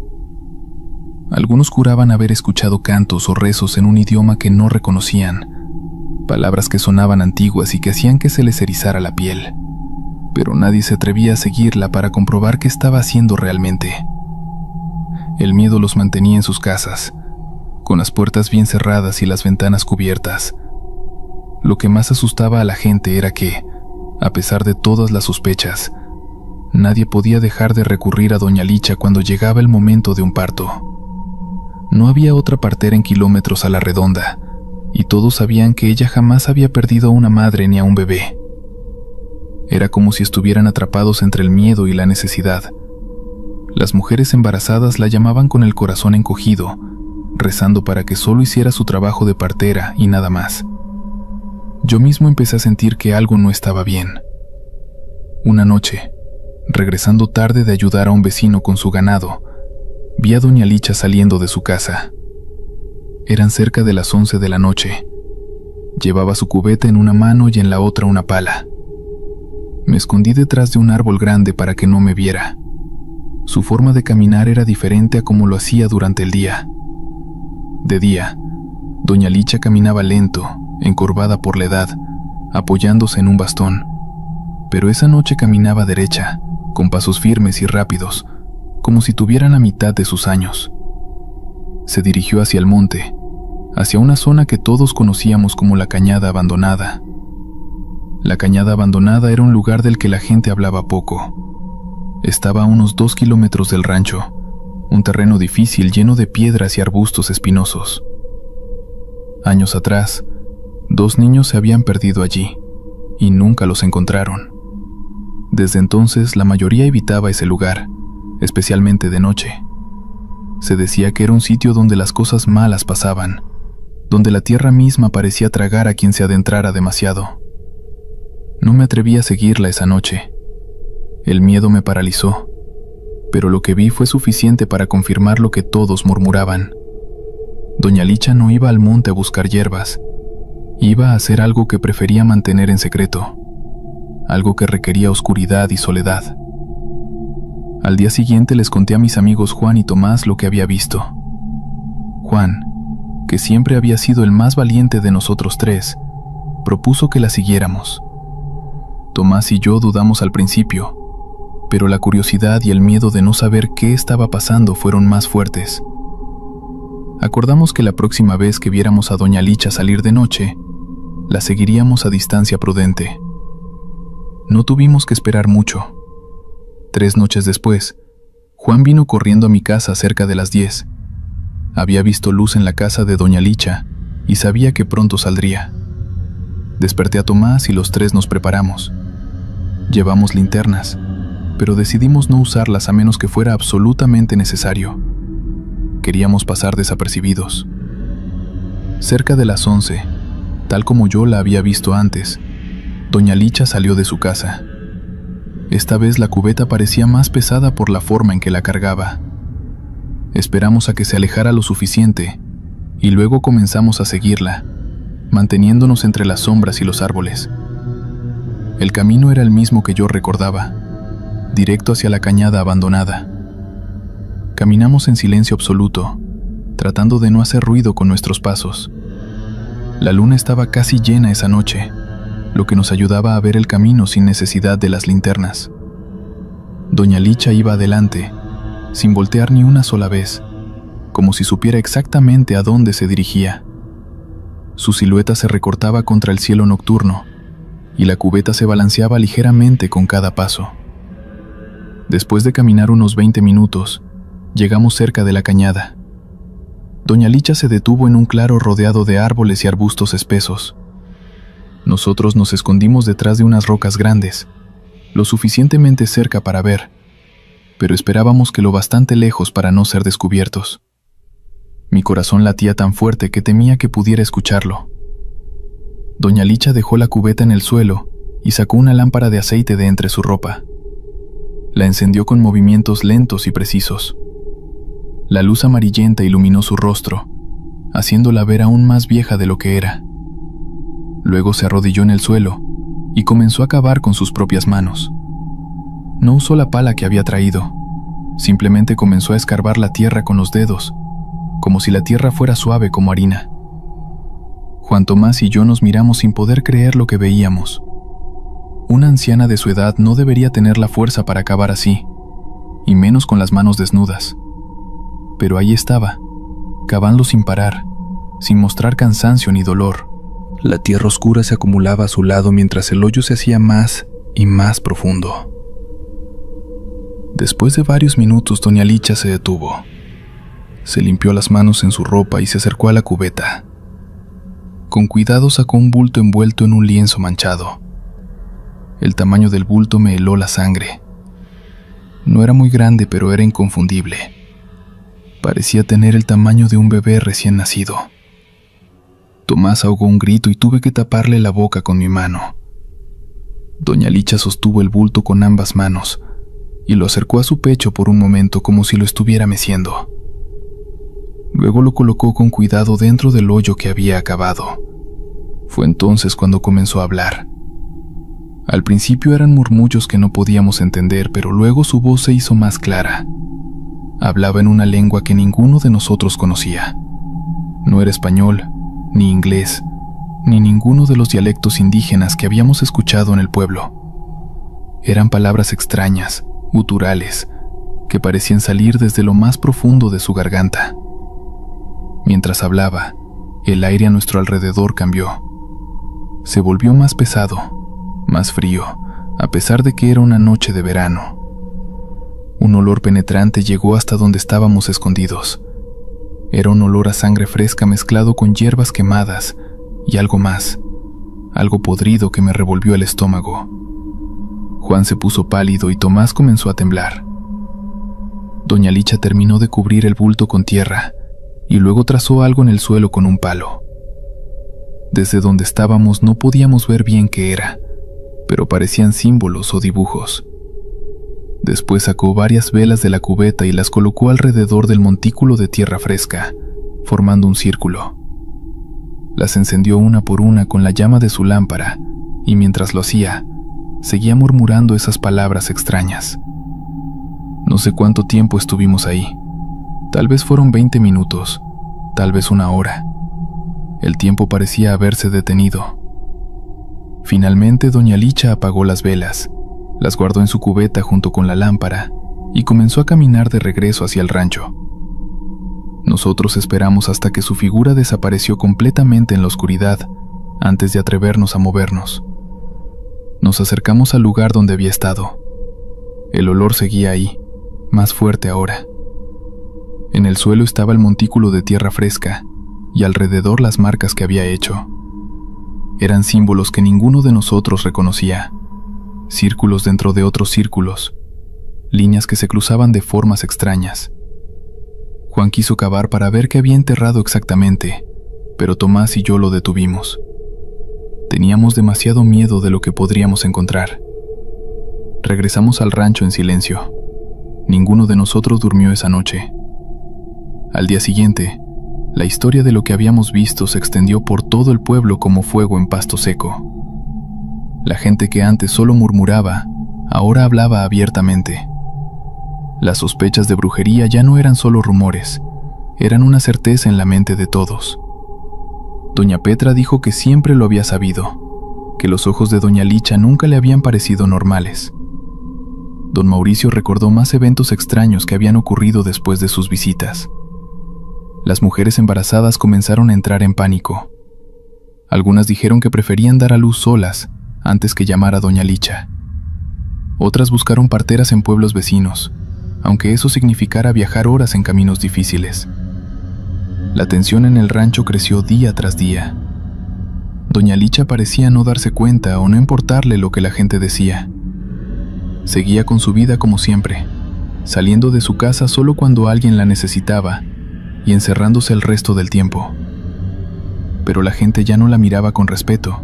Algunos juraban haber escuchado cantos o rezos en un idioma que no reconocían, palabras que sonaban antiguas y que hacían que se les erizara la piel, pero nadie se atrevía a seguirla para comprobar qué estaba haciendo realmente. El miedo los mantenía en sus casas, con las puertas bien cerradas y las ventanas cubiertas. Lo que más asustaba a la gente era que, a pesar de todas las sospechas, nadie podía dejar de recurrir a doña Licha cuando llegaba el momento de un parto. No había otra partera en kilómetros a la redonda, y todos sabían que ella jamás había perdido a una madre ni a un bebé. Era como si estuvieran atrapados entre el miedo y la necesidad. Las mujeres embarazadas la llamaban con el corazón encogido, rezando para que solo hiciera su trabajo de partera y nada más. Yo mismo empecé a sentir que algo no estaba bien. Una noche, regresando tarde de ayudar a un vecino con su ganado, vi a doña Licha saliendo de su casa. Eran cerca de las 11 de la noche. Llevaba su cubeta en una mano y en la otra una pala. Me escondí detrás de un árbol grande para que no me viera. Su forma de caminar era diferente a como lo hacía durante el día. De día, doña Licha caminaba lento, encorvada por la edad, apoyándose en un bastón. Pero esa noche caminaba derecha, con pasos firmes y rápidos, como si tuviera la mitad de sus años. Se dirigió hacia el monte, hacia una zona que todos conocíamos como la Cañada Abandonada. La Cañada Abandonada era un lugar del que la gente hablaba poco. Estaba a unos 2 kilómetros del rancho, un terreno difícil lleno de piedras y arbustos espinosos. Años atrás, 2 niños se habían perdido allí, y nunca los encontraron. Desde entonces, la mayoría evitaba ese lugar, especialmente de noche. Se decía que era un sitio donde las cosas malas pasaban, donde la tierra misma parecía tragar a quien se adentrara demasiado. No me atreví a seguirla esa noche. El miedo me paralizó, pero lo que vi fue suficiente para confirmar lo que todos murmuraban. Doña Licha no iba al monte a buscar hierbas, iba a hacer algo que prefería mantener en secreto, algo que requería oscuridad y soledad. Al día siguiente les conté a mis amigos Juan y Tomás lo que había visto. Juan, que siempre había sido el más valiente de nosotros 3, propuso que la siguiéramos. Tomás y yo dudamos al principio, pero la curiosidad y el miedo de no saber qué estaba pasando fueron más fuertes. Acordamos que la próxima vez que viéramos a doña Licha salir de noche, la seguiríamos a distancia prudente. No tuvimos que esperar mucho. 3 noches después, Juan vino corriendo a mi casa cerca de las 10. Había visto luz en la casa de doña Licha y sabía que pronto saldría. Desperté a Tomás y los 3 nos preparamos. Llevamos linternas, pero decidimos no usarlas a menos que fuera absolutamente necesario. Queríamos pasar desapercibidos. Cerca de las 11, tal como yo la había visto antes, doña Licha salió de su casa. Esta vez la cubeta parecía más pesada por la forma en que la cargaba. Esperamos a que se alejara lo suficiente y luego comenzamos a seguirla, manteniéndonos entre las sombras y los árboles. El camino era el mismo que yo recordaba, directo hacia la Cañada Abandonada. Caminamos en silencio absoluto, tratando de no hacer ruido con nuestros pasos. La luna estaba casi llena esa noche, lo que nos ayudaba a ver el camino sin necesidad de las linternas. Doña Licha iba adelante, sin voltear ni una sola vez, como si supiera exactamente a dónde se dirigía. Su silueta se recortaba contra el cielo nocturno, y la cubeta se balanceaba ligeramente con cada paso. Después de caminar unos 20 minutos, llegamos cerca de la cañada. Doña Licha se detuvo en un claro rodeado de árboles y arbustos espesos. Nosotros nos escondimos detrás de unas rocas grandes, lo suficientemente cerca para ver, pero esperábamos que lo bastante lejos para no ser descubiertos. Mi corazón latía tan fuerte que temía que pudiera escucharlo. Doña Licha dejó la cubeta en el suelo y sacó una lámpara de aceite de entre su ropa. La encendió con movimientos lentos y precisos. La luz amarillenta iluminó su rostro, haciéndola ver aún más vieja de lo que era. Luego se arrodilló en el suelo y comenzó a cavar con sus propias manos. No usó la pala que había traído, simplemente comenzó a escarbar la tierra con los dedos, como si la tierra fuera suave como harina. Juan Tomás y yo nos miramos sin poder creer lo que veíamos. Una anciana de su edad no debería tener la fuerza para cavar así, y menos con las manos desnudas. Pero ahí estaba, cavando sin parar, sin mostrar cansancio ni dolor. La tierra oscura se acumulaba a su lado mientras el hoyo se hacía más y más profundo. Después de varios minutos, doña Licha se detuvo. Se limpió las manos en su ropa y se acercó a la cubeta. Con cuidado sacó un bulto envuelto en un lienzo manchado. El tamaño del bulto me heló la sangre. No era muy grande, pero era inconfundible. Parecía tener el tamaño de un bebé recién nacido. Tomás ahogó un grito y tuve que taparle la boca con mi mano. Doña Licha sostuvo el bulto con ambas manos y lo acercó a su pecho por un momento como si lo estuviera meciendo. Luego lo colocó con cuidado dentro del hoyo que había acabado. Fue entonces cuando comenzó a hablar. Al principio eran murmullos que no podíamos entender, pero luego su voz se hizo más clara. Hablaba en una lengua que ninguno de nosotros conocía. No era español, ni inglés, ni ninguno de los dialectos indígenas que habíamos escuchado en el pueblo. Eran palabras extrañas, guturales, que parecían salir desde lo más profundo de su garganta. Mientras hablaba, el aire a nuestro alrededor cambió. Se volvió más pesado, más frío, a pesar de que era una noche de verano. Un olor penetrante llegó hasta donde estábamos escondidos. Era un olor a sangre fresca mezclado con hierbas quemadas y algo más, algo podrido que me revolvió el estómago. Juan se puso pálido y Tomás comenzó a temblar. Doña Licha terminó de cubrir el bulto con tierra y luego trazó algo en el suelo con un palo. Desde donde estábamos no podíamos ver bien qué era, pero parecían símbolos o dibujos. Después sacó varias velas de la cubeta y las colocó alrededor del montículo de tierra fresca, formando un círculo. Las encendió una por una con la llama de su lámpara, y mientras lo hacía, seguía murmurando esas palabras extrañas. No sé cuánto tiempo estuvimos ahí. Tal vez fueron 20 minutos, tal vez una hora. El tiempo parecía haberse detenido. Finalmente doña Licha apagó las velas, las guardó en su cubeta junto con la lámpara y comenzó a caminar de regreso hacia el rancho. Nosotros esperamos hasta que su figura desapareció completamente en la oscuridad antes de atrevernos a movernos. Nos acercamos al lugar donde había estado. El olor seguía ahí, más fuerte ahora. En el suelo estaba el montículo de tierra fresca y alrededor las marcas que había hecho. Eran símbolos que ninguno de nosotros reconocía. Círculos dentro de otros círculos, líneas que se cruzaban de formas extrañas. Juan quiso cavar para ver qué había enterrado exactamente, pero Tomás y yo lo detuvimos. Teníamos demasiado miedo de lo que podríamos encontrar. Regresamos al rancho en silencio. Ninguno de nosotros durmió esa noche. Al día siguiente, la historia de lo que habíamos visto se extendió por todo el pueblo como fuego en pasto seco. La gente que antes solo murmuraba, ahora hablaba abiertamente. Las sospechas de brujería ya no eran solo rumores, eran una certeza en la mente de todos. Doña Petra dijo que siempre lo había sabido, que los ojos de doña Licha nunca le habían parecido normales. Don Mauricio recordó más eventos extraños que habían ocurrido después de sus visitas. Las mujeres embarazadas comenzaron a entrar en pánico. Algunas dijeron que preferían dar a luz solas antes que llamar a doña Licha. Otras buscaron parteras en pueblos vecinos, aunque eso significara viajar horas en caminos difíciles. La tensión en el rancho creció día tras día. Doña Licha parecía no darse cuenta o no importarle lo que la gente decía. Seguía con su vida como siempre, saliendo de su casa solo cuando alguien la necesitaba y encerrándose el resto del tiempo. Pero la gente ya no la miraba con respeto,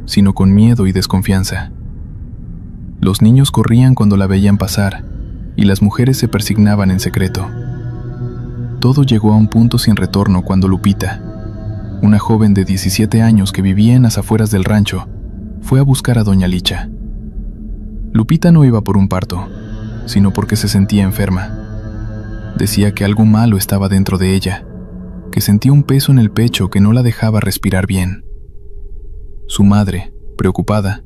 sino con miedo y desconfianza. Los niños corrían cuando la veían pasar, y las mujeres se persignaban en secreto. Todo llegó a un punto sin retorno cuando Lupita, una joven de 17 años que vivía en las afueras del rancho, fue a buscar a doña Licha. Lupita no iba por un parto, sino porque se sentía enferma. Decía que algo malo estaba dentro de ella, que sentía un peso en el pecho que no la dejaba respirar bien. Su madre, preocupada,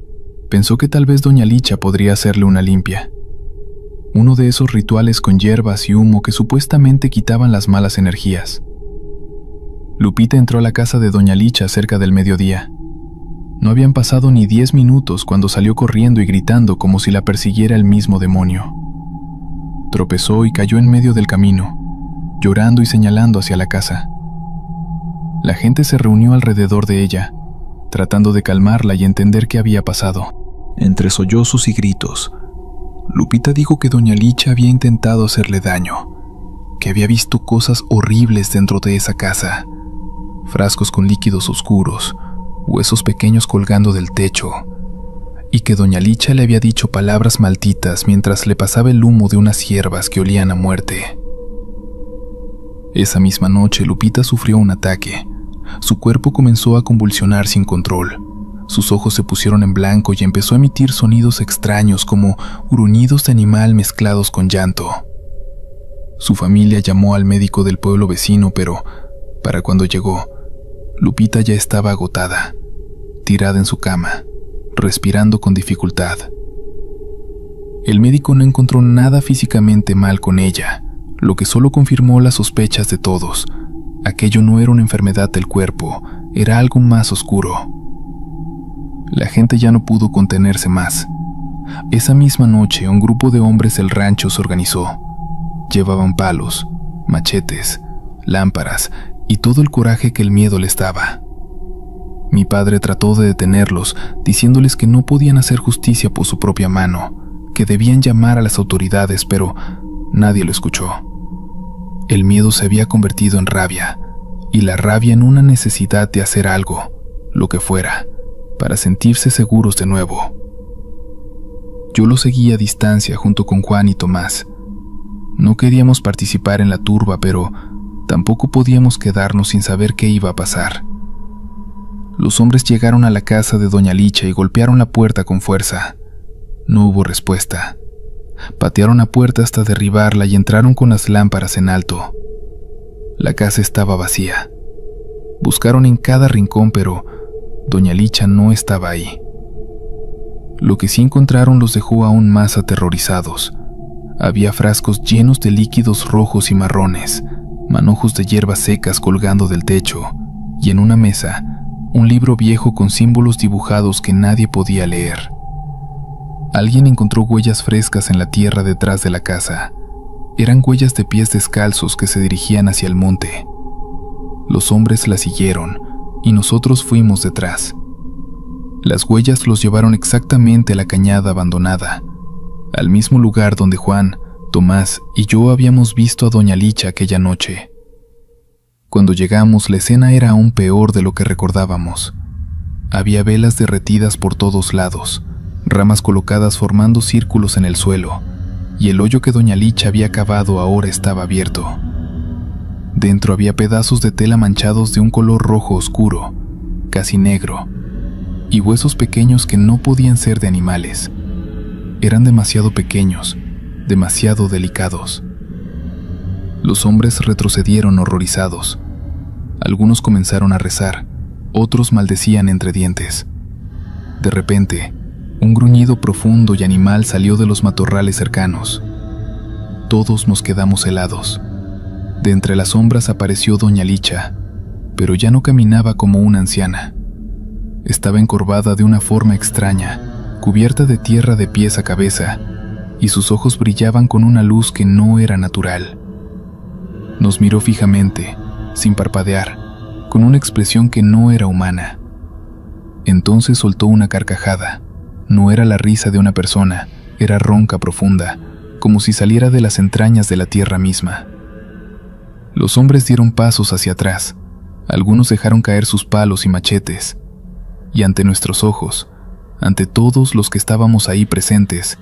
pensó que tal vez doña Licha podría hacerle una limpia. Uno de esos rituales con hierbas y humo que supuestamente quitaban las malas energías. Lupita entró a la casa de doña Licha cerca del mediodía. No habían pasado ni 10 minutos cuando salió corriendo y gritando como si la persiguiera el mismo demonio. Tropezó y cayó en medio del camino, llorando y señalando hacia la casa. La gente se reunió alrededor de ella, tratando de calmarla y entender qué había pasado. Entre sollozos y gritos, Lupita dijo que doña Licha había intentado hacerle daño, que había visto cosas horribles dentro de esa casa, frascos con líquidos oscuros, huesos pequeños colgando del techo, y que doña Licha le había dicho palabras malditas mientras le pasaba el humo de unas hierbas que olían a muerte. Esa misma noche Lupita sufrió un ataque. Su cuerpo comenzó a convulsionar sin control. Sus ojos se pusieron en blanco y empezó a emitir sonidos extraños como gruñidos de animal mezclados con llanto. Su familia llamó al médico del pueblo vecino, pero para cuando llegó, Lupita ya estaba agotada, tirada en su cama, respirando con dificultad. El médico no encontró nada físicamente mal con ella, lo que solo confirmó las sospechas de todos. Aquello no era una enfermedad del cuerpo, era algo más oscuro. La gente ya no pudo contenerse más. Esa misma noche, un grupo de hombres del rancho se organizó. Llevaban palos, machetes, lámparas y todo el coraje que el miedo les daba. Mi padre trató de detenerlos, diciéndoles que no podían hacer justicia por su propia mano, que debían llamar a las autoridades, pero nadie lo escuchó. El miedo se había convertido en rabia, y la rabia en una necesidad de hacer algo, lo que fuera, para sentirse seguros de nuevo. Yo lo seguí a distancia junto con Juan y Tomás. No queríamos participar en la turba, pero tampoco podíamos quedarnos sin saber qué iba a pasar. Los hombres llegaron a la casa de doña Licha y golpearon la puerta con fuerza. No hubo respuesta. Patearon la puerta hasta derribarla y entraron con las lámparas en alto. La casa estaba vacía. Buscaron en cada rincón, pero doña Licha no estaba ahí. Lo que sí encontraron los dejó aún más aterrorizados. Había frascos llenos de líquidos rojos y marrones, manojos de hierbas secas colgando del techo, y en una mesa, un libro viejo con símbolos dibujados que nadie podía leer. Alguien encontró huellas frescas en la tierra detrás de la casa. Eran huellas de pies descalzos que se dirigían hacia el monte. Los hombres la siguieron, y nosotros fuimos detrás. Las huellas los llevaron exactamente a la cañada abandonada, al mismo lugar donde Juan, Tomás y yo habíamos visto a doña Licha aquella noche. Cuando llegamos, la escena era aún peor de lo que recordábamos. Había velas derretidas por todos lados, ramas colocadas formando círculos en el suelo, y el hoyo que doña Licha había cavado ahora estaba abierto. Dentro había pedazos de tela manchados de un color rojo oscuro, casi negro, y huesos pequeños que no podían ser de animales. Eran demasiado pequeños, demasiado delicados. Los hombres retrocedieron horrorizados. Algunos comenzaron a rezar, otros maldecían entre dientes. De repente, un gruñido profundo y animal salió de los matorrales cercanos. Todos nos quedamos helados. De entre las sombras apareció doña Licha, pero ya no caminaba como una anciana. Estaba encorvada de una forma extraña, cubierta de tierra de pies a cabeza, y sus ojos brillaban con una luz que no era natural. Nos miró fijamente, sin parpadear, con una expresión que no era humana. Entonces soltó una carcajada. No era la risa de una persona, era ronca profunda, como si saliera de las entrañas de la tierra misma. Los hombres dieron pasos hacia atrás, algunos dejaron caer sus palos y machetes, y ante nuestros ojos, ante todos los que estábamos ahí presentes,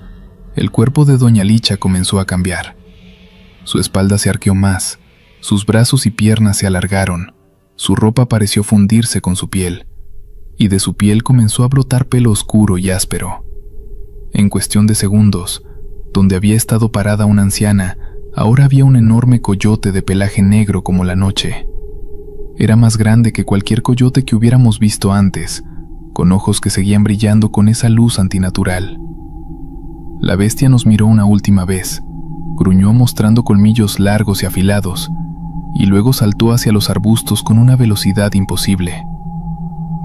el cuerpo de doña Licha comenzó a cambiar. Su espalda se arqueó más, sus brazos y piernas se alargaron, su ropa pareció fundirse con su piel, y de su piel comenzó a brotar pelo oscuro y áspero. En cuestión de segundos, donde había estado parada una anciana, ahora había un enorme coyote de pelaje negro como la noche. Era más grande que cualquier coyote que hubiéramos visto antes, con ojos que seguían brillando con esa luz antinatural. La bestia nos miró una última vez, gruñó mostrando colmillos largos y afilados, y luego saltó hacia los arbustos con una velocidad imposible.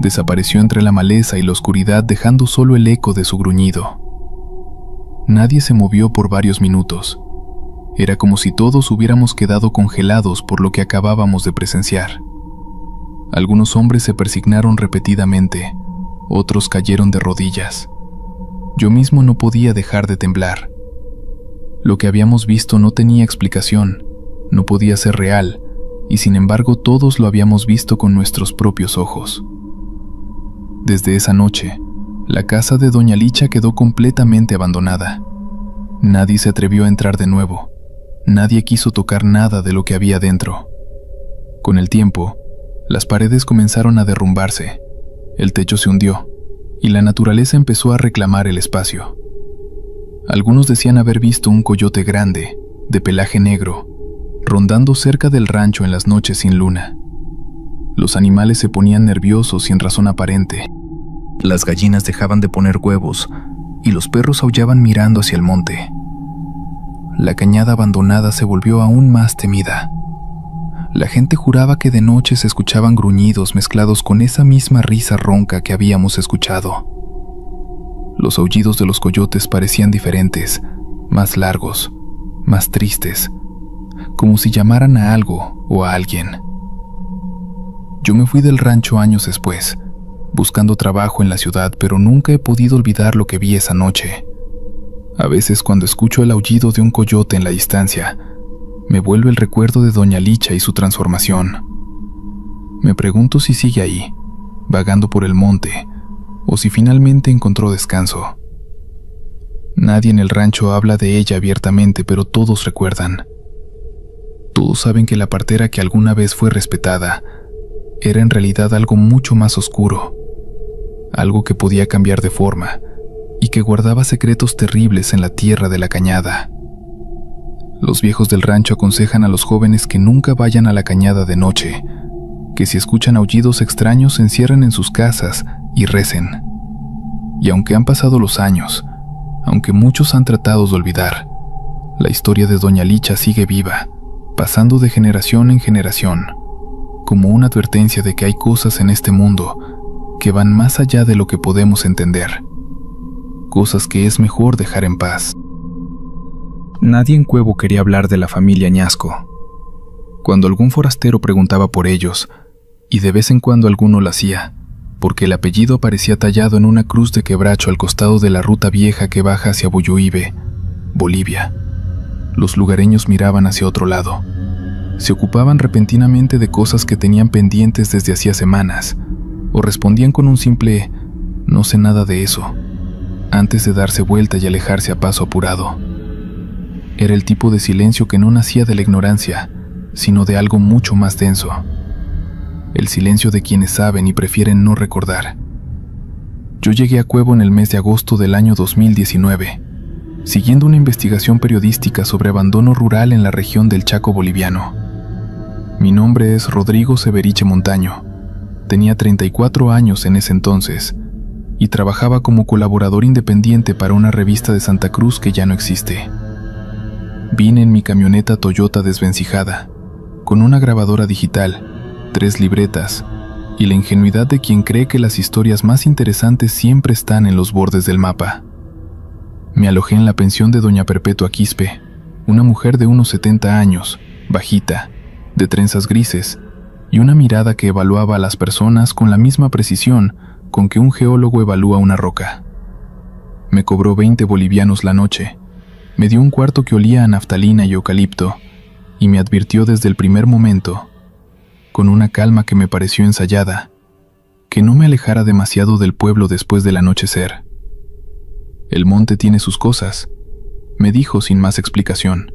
Desapareció entre la maleza y la oscuridad, dejando solo el eco de su gruñido. Nadie se movió por varios minutos. Era como si todos hubiéramos quedado congelados por lo que acabábamos de presenciar. Algunos hombres se persignaron repetidamente, otros cayeron de rodillas. Yo mismo no podía dejar de temblar. Lo que habíamos visto no tenía explicación, no podía ser real, y sin embargo todos lo habíamos visto con nuestros propios ojos. Desde esa noche, la casa de doña Licha quedó completamente abandonada. Nadie se atrevió a entrar de nuevo. Nadie quiso tocar nada de lo que había dentro. Con el tiempo, las paredes comenzaron a derrumbarse, el techo se hundió y la naturaleza empezó a reclamar el espacio. Algunos decían haber visto un coyote grande, de pelaje negro, rondando cerca del rancho en las noches sin luna. Los animales se ponían nerviosos sin razón aparente. Las gallinas dejaban de poner huevos y los perros aullaban mirando hacia el monte. La cañada abandonada se volvió aún más temida. La gente juraba que de noche se escuchaban gruñidos mezclados con esa misma risa ronca que habíamos escuchado. Los aullidos de los coyotes parecían diferentes, más largos, más tristes, como si llamaran a algo o a alguien. Yo me fui del rancho años después, buscando trabajo en la ciudad, pero nunca he podido olvidar lo que vi esa noche. A veces cuando escucho el aullido de un coyote en la distancia, me vuelve el recuerdo de doña Licha y su transformación. Me pregunto si sigue ahí, vagando por el monte, o si finalmente encontró descanso. Nadie en el rancho habla de ella abiertamente, pero todos recuerdan. Todos saben que la partera que alguna vez fue respetada era en realidad algo mucho más oscuro, algo que podía cambiar de forma y que guardaba secretos terribles en la tierra de la cañada. Los viejos del rancho aconsejan a los jóvenes que nunca vayan a la cañada de noche, que si escuchan aullidos extraños se encierren en sus casas y recen. Y aunque han pasado los años, aunque muchos han tratado de olvidar, la historia de doña Licha sigue viva, pasando de generación en generación, como una advertencia de que hay cosas en este mundo que van más allá de lo que podemos entender, cosas que es mejor dejar en paz. Nadie en Cuevo quería hablar de la familia Añasco. Cuando algún forastero preguntaba por ellos, y de vez en cuando alguno lo hacía, porque el apellido aparecía tallado en una cruz de quebracho al costado de la ruta vieja que baja hacia Buyuibe, Bolivia, los lugareños miraban hacia otro lado. Se ocupaban repentinamente de cosas que tenían pendientes desde hacía semanas, o respondían con un simple «no sé nada de eso», antes de darse vuelta y alejarse a paso apurado. Era el tipo de silencio que no nacía de la ignorancia, sino de algo mucho más denso. El silencio de quienes saben y prefieren no recordar. Yo llegué a Cuevo en el mes de agosto del año 2019, siguiendo una investigación periodística sobre abandono rural en la región del Chaco boliviano. Mi nombre es Rodrigo Severiche Montaño. Tenía 34 años en ese entonces y trabajaba como colaborador independiente para una revista de Santa Cruz que ya no existe. Vine en mi camioneta Toyota desvencijada, con una grabadora digital, 3 libretas, y la ingenuidad de quien cree que las historias más interesantes siempre están en los bordes del mapa. Me alojé en la pensión de doña Perpetua Quispe, una mujer de unos 70 años, bajita, de trenzas grises, y una mirada que evaluaba a las personas con la misma precisión con que un geólogo evalúa una roca. Me cobró 20 bolivianos la noche. Me dio un cuarto que olía a naftalina y eucalipto, y me advirtió desde el primer momento, con una calma que me pareció ensayada, que no me alejara demasiado del pueblo después del anochecer. El monte tiene sus cosas, me dijo sin más explicación.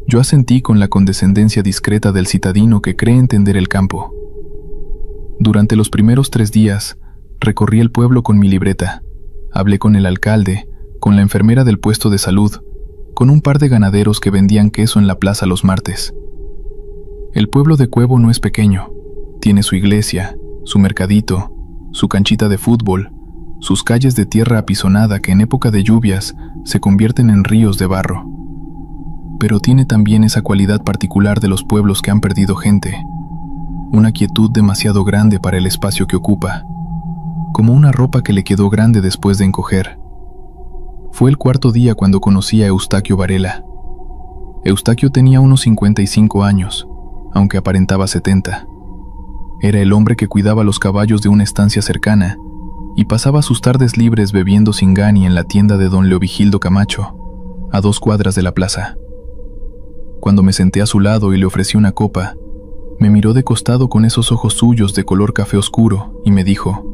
Yo asentí con la condescendencia discreta del citadino que cree entender el campo. Durante los primeros 3 días, recorrí el pueblo con mi libreta, hablé con el alcalde, con la enfermera del puesto de salud, con un par de ganaderos que vendían queso en la plaza los martes. El pueblo de Cuevo no es pequeño, tiene su iglesia, su mercadito, su canchita de fútbol, sus calles de tierra apisonada que en época de lluvias se convierten en ríos de barro. Pero tiene también esa cualidad particular de los pueblos que han perdido gente, una quietud demasiado grande para el espacio que ocupa, como una ropa que le quedó grande después de encoger. Fue el 4.º día cuando conocí a Eustaquio Varela. Eustaquio tenía unos 55 años, aunque aparentaba 70. Era el hombre que cuidaba los caballos de una estancia cercana y pasaba sus tardes libres bebiendo singani en la tienda de don Leovigildo Camacho, a 2 cuadras de la plaza. Cuando me senté a su lado y le ofrecí una copa, Me miró de costado con esos ojos suyos de color café oscuro y me dijo: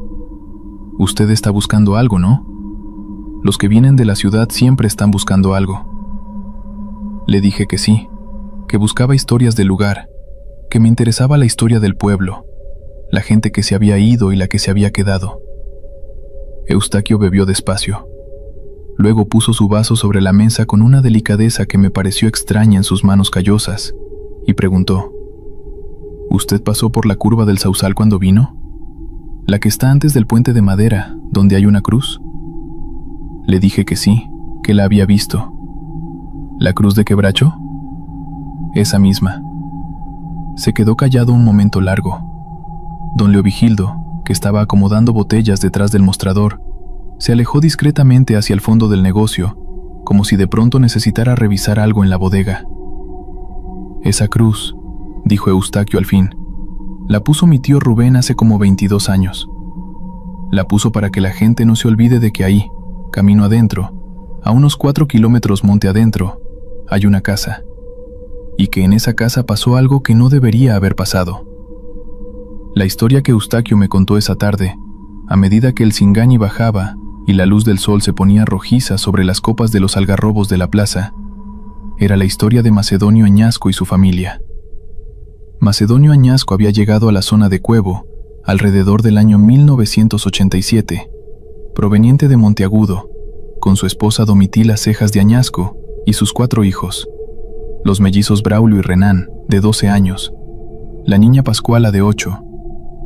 «Usted está buscando algo, ¿no? Los que vienen de la ciudad siempre están buscando algo». Le dije que sí, que buscaba historias del lugar, que me interesaba la historia del pueblo, la gente que se había ido y la que se había quedado. Eustaquio bebió despacio. Luego puso su vaso sobre la mesa con una delicadeza que me pareció extraña en sus manos callosas y preguntó: «¿Usted pasó por la curva del Sausal cuando vino? ¿La que está antes del puente de madera, donde hay una cruz?». Le dije que sí, que la había visto. «¿La cruz de Quebracho?». «Esa misma». Se quedó callado un momento largo. Don Leovigildo, que estaba acomodando botellas detrás del mostrador, se alejó discretamente hacia el fondo del negocio, como si de pronto necesitara revisar algo en la bodega. «Esa cruz», dijo Eustaquio al fin, «la puso mi tío Rubén hace como 22 años. La puso para que la gente no se olvide de que ahí, camino adentro, a unos 4 kilómetros monte adentro, hay una casa, y que en esa casa pasó algo que no debería haber pasado». La historia que Eustaquio me contó esa tarde, a medida que el Singani bajaba y la luz del sol se ponía rojiza sobre las copas de los algarrobos de la plaza, era la historia de Macedonio Añasco y su familia. Macedonio Añasco había llegado a la zona de Cuevo alrededor del año 1987, proveniente de Monteagudo, con su esposa Domitila Cejas de Añasco y sus 4 hijos, los mellizos Braulio y Renán, de 12 años, la niña Pascuala, de 8,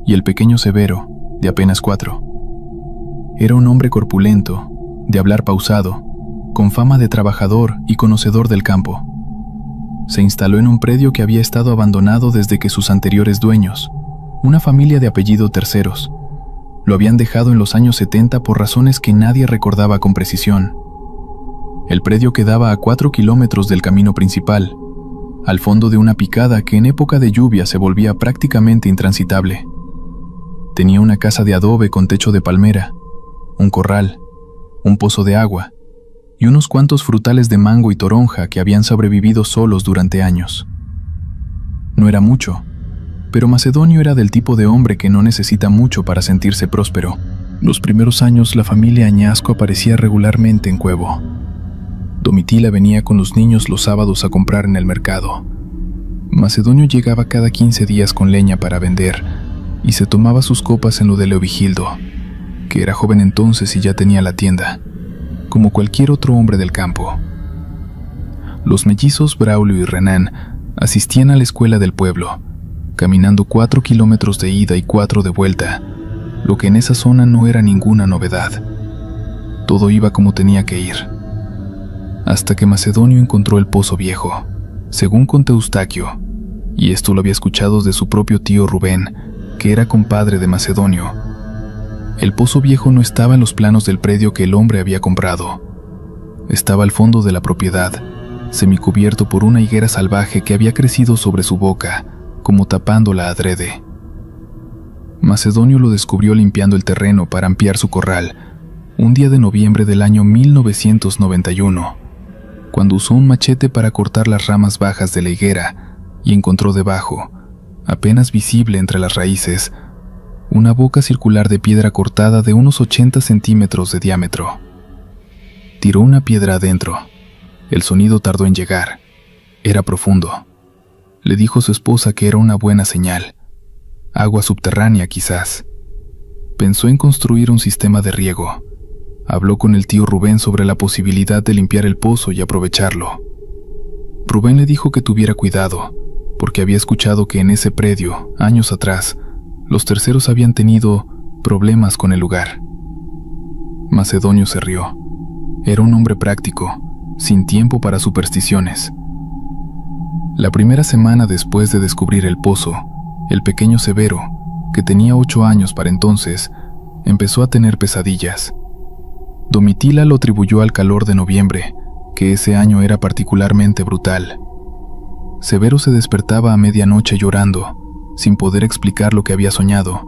y el pequeño Severo, de apenas 4. Era un hombre corpulento, de hablar pausado, con fama de trabajador y conocedor del campo. Se instaló en un predio que había estado abandonado desde que sus anteriores dueños, una familia de apellido Terceros, lo habían dejado en los años 70 por razones que nadie recordaba con precisión. El predio quedaba a 4 kilómetros del camino principal, al fondo de una picada que en época de lluvia se volvía prácticamente intransitable. Tenía una casa de adobe con techo de palmera, un corral, un pozo de agua y unos cuantos frutales de mango y toronja que habían sobrevivido solos durante años. No era mucho, pero Macedonio era del tipo de hombre que no necesita mucho para sentirse próspero. Los primeros años la familia Añasco aparecía regularmente en Cuevo. Domitila venía con los niños los sábados a comprar en el mercado. Macedonio llegaba cada 15 días con leña para vender y se tomaba sus copas en lo de Leovigildo, que era joven entonces y ya tenía la tienda, como cualquier otro hombre del campo. Los mellizos Braulio y Renán asistían a la escuela del pueblo, caminando 4 kilómetros de ida y 4 de vuelta, lo que en esa zona no era ninguna novedad. Todo iba como tenía que ir. Hasta que Macedonio encontró el pozo viejo, según contó Eustaquio, y esto lo había escuchado de su propio tío Rubén, que era compadre de Macedonio. El pozo viejo no estaba en los planos del predio que el hombre había comprado. Estaba al fondo de la propiedad, semicubierto por una higuera salvaje que había crecido sobre su boca, como tapándola adrede. Macedonio lo descubrió limpiando el terreno para ampliar su corral, un día de noviembre del año 1991, cuando usó un machete para cortar las ramas bajas de la higuera y encontró debajo, apenas visible entre las raíces, una boca circular de piedra cortada de unos 80 centímetros de diámetro. Tiró una piedra adentro. El sonido tardó en llegar. Era profundo. Le dijo a su esposa que era una buena señal. Agua subterránea, quizás. Pensó en construir un sistema de riego. Habló con el tío Rubén sobre la posibilidad de limpiar el pozo y aprovecharlo. Rubén le dijo que tuviera cuidado, porque había escuchado que en ese predio, años atrás, los Terceros habían tenido problemas con el lugar. Macedonio se rió. Era un hombre práctico, sin tiempo para supersticiones. La primera semana después de descubrir el pozo, el pequeño Severo, que tenía 8 años para entonces, empezó a tener pesadillas. Domitila lo atribuyó al calor de noviembre, que ese año era particularmente brutal. Severo se despertaba a medianoche llorando, sin poder explicar lo que había soñado,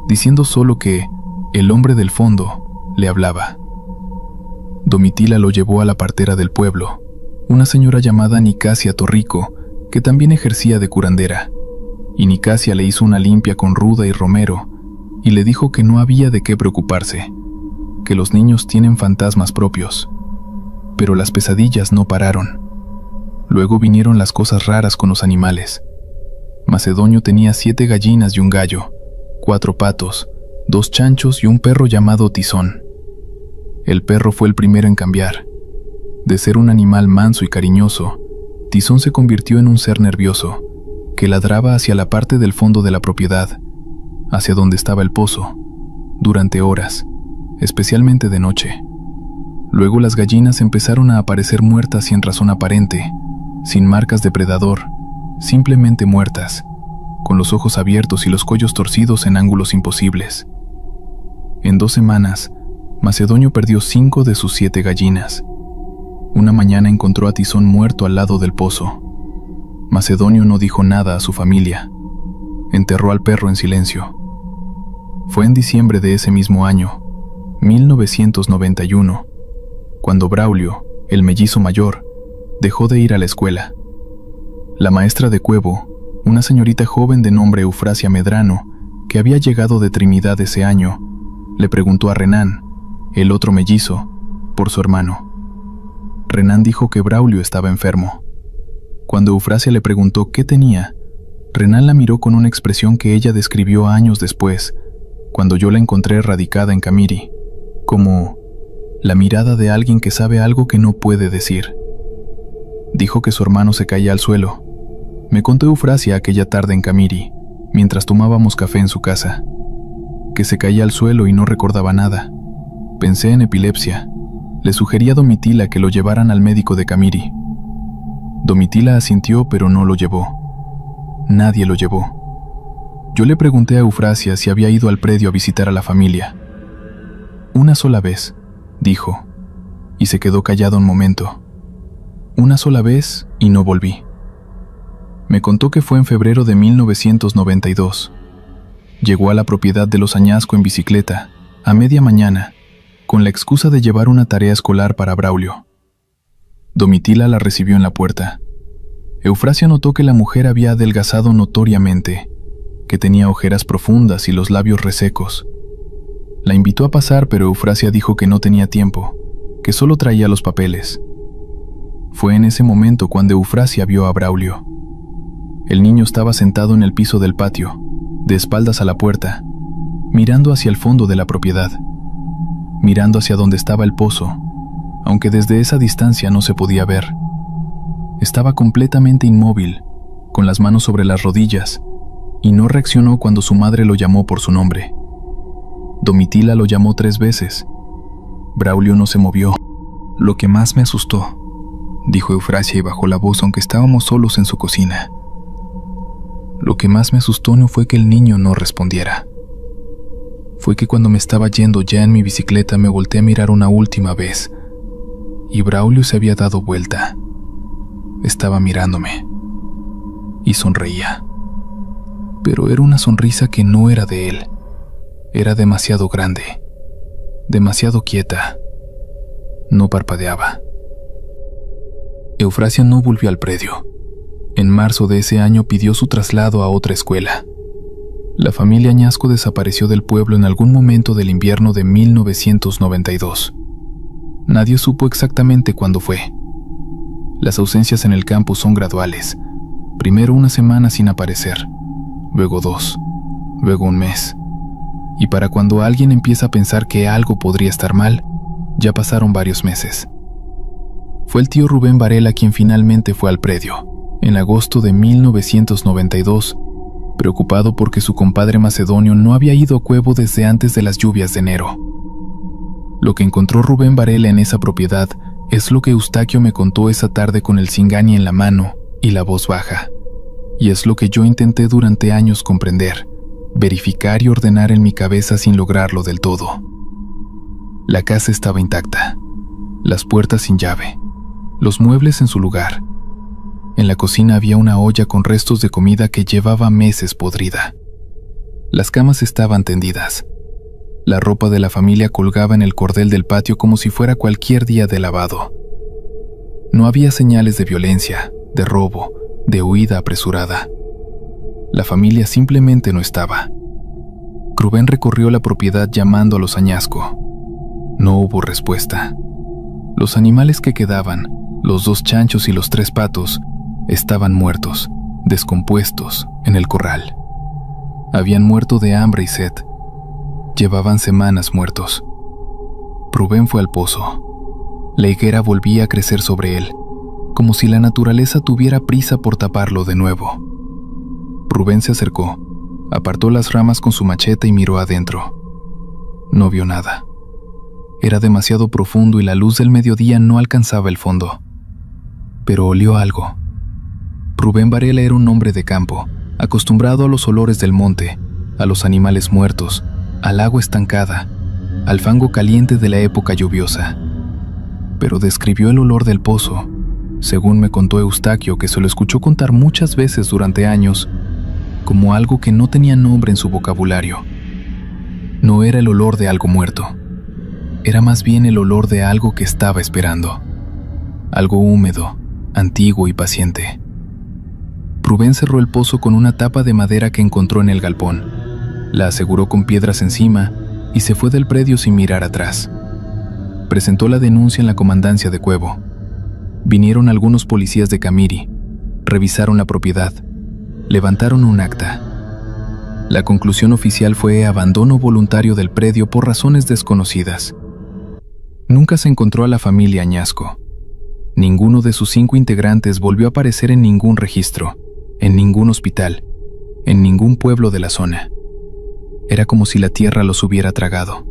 diciendo solo que el hombre del fondo le hablaba. Domitila lo llevó a la partera del pueblo, una señora llamada Nicasia Torrico, que también ejercía de curandera. y Nicasia le hizo una limpia con ruda y romero y le dijo que no había de qué preocuparse, que los niños tienen fantasmas propios. Pero las pesadillas no pararon. Luego vinieron las cosas raras con los animales. Macedonio tenía 7 gallinas y un gallo, 4 patos, 2 chanchos y un perro llamado Tizón. El perro fue el primero en cambiar. De ser un animal manso y cariñoso, Tizón se convirtió en un ser nervioso, que ladraba hacia la parte del fondo de la propiedad, hacia donde estaba el pozo, durante horas, especialmente de noche. Luego las gallinas empezaron a aparecer muertas sin razón aparente, sin marcas de predador, simplemente muertas, con los ojos abiertos y los cuellos torcidos en ángulos imposibles. En 2 semanas, Macedonio perdió 5 de sus 7 gallinas. Una mañana encontró a Tizón muerto al lado del pozo. Macedonio no dijo nada a su familia. Enterró al perro en silencio. Fue en diciembre de ese mismo año, 1991, cuando Braulio, el mellizo mayor, dejó de ir a la escuela. La maestra de Cuevo, una señorita joven de nombre Eufrasia Medrano, que había llegado de Trinidad ese año, le preguntó a Renán, el otro mellizo, por su hermano. Renán dijo que Braulio estaba enfermo. Cuando Eufrasia le preguntó qué tenía, Renán la miró con una expresión que ella describió años después, cuando yo la encontré radicada en Camiri, como la mirada de alguien que sabe algo que no puede decir. Dijo que su hermano se caía al suelo. Me contó Eufrasia aquella tarde en Camiri, mientras tomábamos café en su casa, que se caía al suelo y no recordaba nada. Pensé en epilepsia. Le sugerí a Domitila que lo llevaran al médico de Camiri. Domitila asintió, pero no lo llevó. Nadie lo llevó. Yo le pregunté a Eufrasia si había ido al predio a visitar a la familia. Una sola vez, dijo, y se quedó callado un momento. Una sola vez y no volví. Me contó que fue en febrero de 1992. Llegó a la propiedad de los Añasco en bicicleta, a media mañana, con la excusa de llevar una tarea escolar para Braulio. Domitila la recibió en la puerta. Eufrasia notó que la mujer había adelgazado notoriamente, que tenía ojeras profundas y los labios resecos. La invitó a pasar, pero Eufrasia dijo que no tenía tiempo, que solo traía los papeles. Fue en ese momento cuando Eufrasia vio a Braulio. El niño estaba sentado en el piso del patio, de espaldas a la puerta, mirando hacia el fondo de la propiedad, mirando hacia donde estaba el pozo, aunque desde esa distancia no se podía ver. Estaba completamente inmóvil, con las manos sobre las rodillas, y no reaccionó cuando su madre lo llamó por su nombre. Domitila lo llamó 3 veces. Braulio no se movió. Lo que más me asustó, dijo Eufrasia y bajó la voz aunque estábamos solos en su cocina. Lo que más me asustó no fue que el niño no respondiera. Fue que cuando me estaba yendo ya en mi bicicleta me volteé a mirar una última vez, y Braulio se había dado vuelta. Estaba mirándome, y sonreía. Pero era una sonrisa que no era de él. Era demasiado grande, demasiado quieta. No parpadeaba. Eufrasia no volvió al predio. En marzo de ese año pidió su traslado a otra escuela. La familia Añasco desapareció del pueblo en algún momento del invierno de 1992. Nadie supo exactamente cuándo fue. Las ausencias en el campus son graduales. Primero 1 semana sin aparecer, luego 2, luego 1 mes. Y para cuando alguien empieza a pensar que algo podría estar mal, ya pasaron varios meses. Fue el tío Rubén Varela quien finalmente fue al predio, en agosto de 1992, preocupado porque su compadre Macedonio no había ido a Cuevo desde antes de las lluvias de enero. Lo que encontró Rubén Varela en esa propiedad es lo que Eustaquio me contó esa tarde con el Zingani en la mano y la voz baja, y es lo que yo intenté durante años comprender, verificar y ordenar en mi cabeza sin lograrlo del todo. La casa estaba intacta, las puertas sin llave, los muebles en su lugar. En la cocina había una olla con restos de comida que llevaba meses podrida. Las camas estaban tendidas. La ropa de la familia colgaba en el cordel del patio como si fuera cualquier día de lavado. No había señales de violencia, de robo, de huida apresurada. La familia simplemente no estaba. Rubén recorrió la propiedad llamando a los Añasco. No hubo respuesta. Los animales que quedaban, los 2 chanchos y los 3 patos, estaban muertos, descompuestos, en el corral. Habían muerto de hambre y sed. Llevaban semanas muertos. Rubén fue al pozo. La higuera volvía a crecer sobre él, como si la naturaleza tuviera prisa por taparlo de nuevo. Rubén se acercó, apartó las ramas con su machete y miró adentro. No vio nada. Era demasiado profundo y la luz del mediodía no alcanzaba el fondo. Pero olió algo. Rubén Varela era un hombre de campo, acostumbrado a los olores del monte, a los animales muertos, al agua estancada, al fango caliente de la época lluviosa. Pero describió el olor del pozo, según me contó Eustaquio, que se lo escuchó contar muchas veces durante años, como algo que no tenía nombre en su vocabulario. No era el olor de algo muerto, era más bien el olor de algo que estaba esperando, algo húmedo, antiguo y paciente. Rubén cerró el pozo con una tapa de madera que encontró en el galpón, la aseguró con piedras encima y se fue del predio sin mirar atrás. Presentó la denuncia en la comandancia de Cuevo. Vinieron algunos policías de Camiri, revisaron la propiedad, levantaron un acta. La conclusión oficial fue abandono voluntario del predio por razones desconocidas. Nunca se encontró a la familia Añasco. Ninguno de sus 5 integrantes volvió a aparecer en ningún registro, en ningún hospital, en ningún pueblo de la zona. Era como si la tierra los hubiera tragado.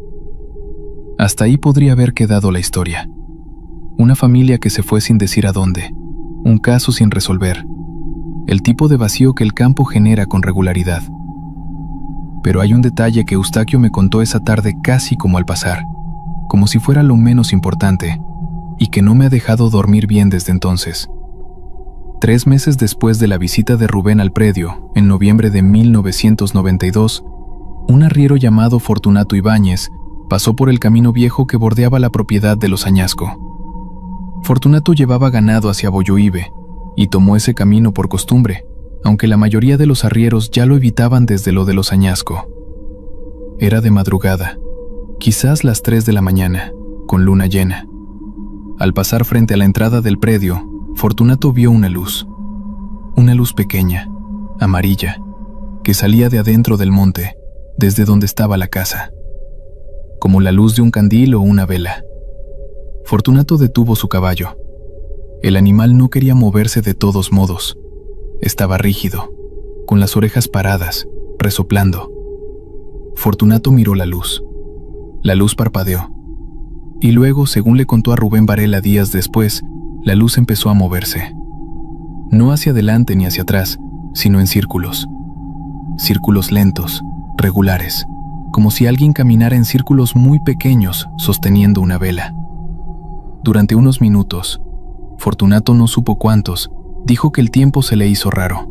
Hasta ahí podría haber quedado la historia. Una familia que se fue sin decir a dónde, un caso sin resolver, el tipo de vacío que el campo genera con regularidad. Pero hay un detalle que Eustaquio me contó esa tarde casi como al pasar, como si fuera lo menos importante, y que no me ha dejado dormir bien desde entonces. 3 meses después de la visita de Rubén al predio, en noviembre de 1992, un arriero llamado Fortunato Ibáñez pasó por el camino viejo que bordeaba la propiedad de los Añasco. Fortunato llevaba ganado hacia Boyoibe y tomó ese camino por costumbre, aunque la mayoría de los arrieros ya lo evitaban desde lo de los Añasco. Era de madrugada, quizás las 3 de la mañana, con luna llena. Al pasar frente a la entrada del predio, Fortunato vio una luz pequeña, amarilla, que salía de adentro del monte, desde donde estaba la casa, como la luz de un candil o una vela. Fortunato detuvo su caballo. El animal no quería moverse de todos modos. Estaba rígido, con las orejas paradas, resoplando. Fortunato miró la luz. La luz parpadeó. Y luego, según le contó a Rubén Varela días después, la luz empezó a moverse. No hacia adelante ni hacia atrás, sino en círculos. Círculos lentos, regulares, como si alguien caminara en círculos muy pequeños sosteniendo una vela. Durante unos minutos, Fortunato no supo cuántos, dijo que el tiempo se le hizo raro.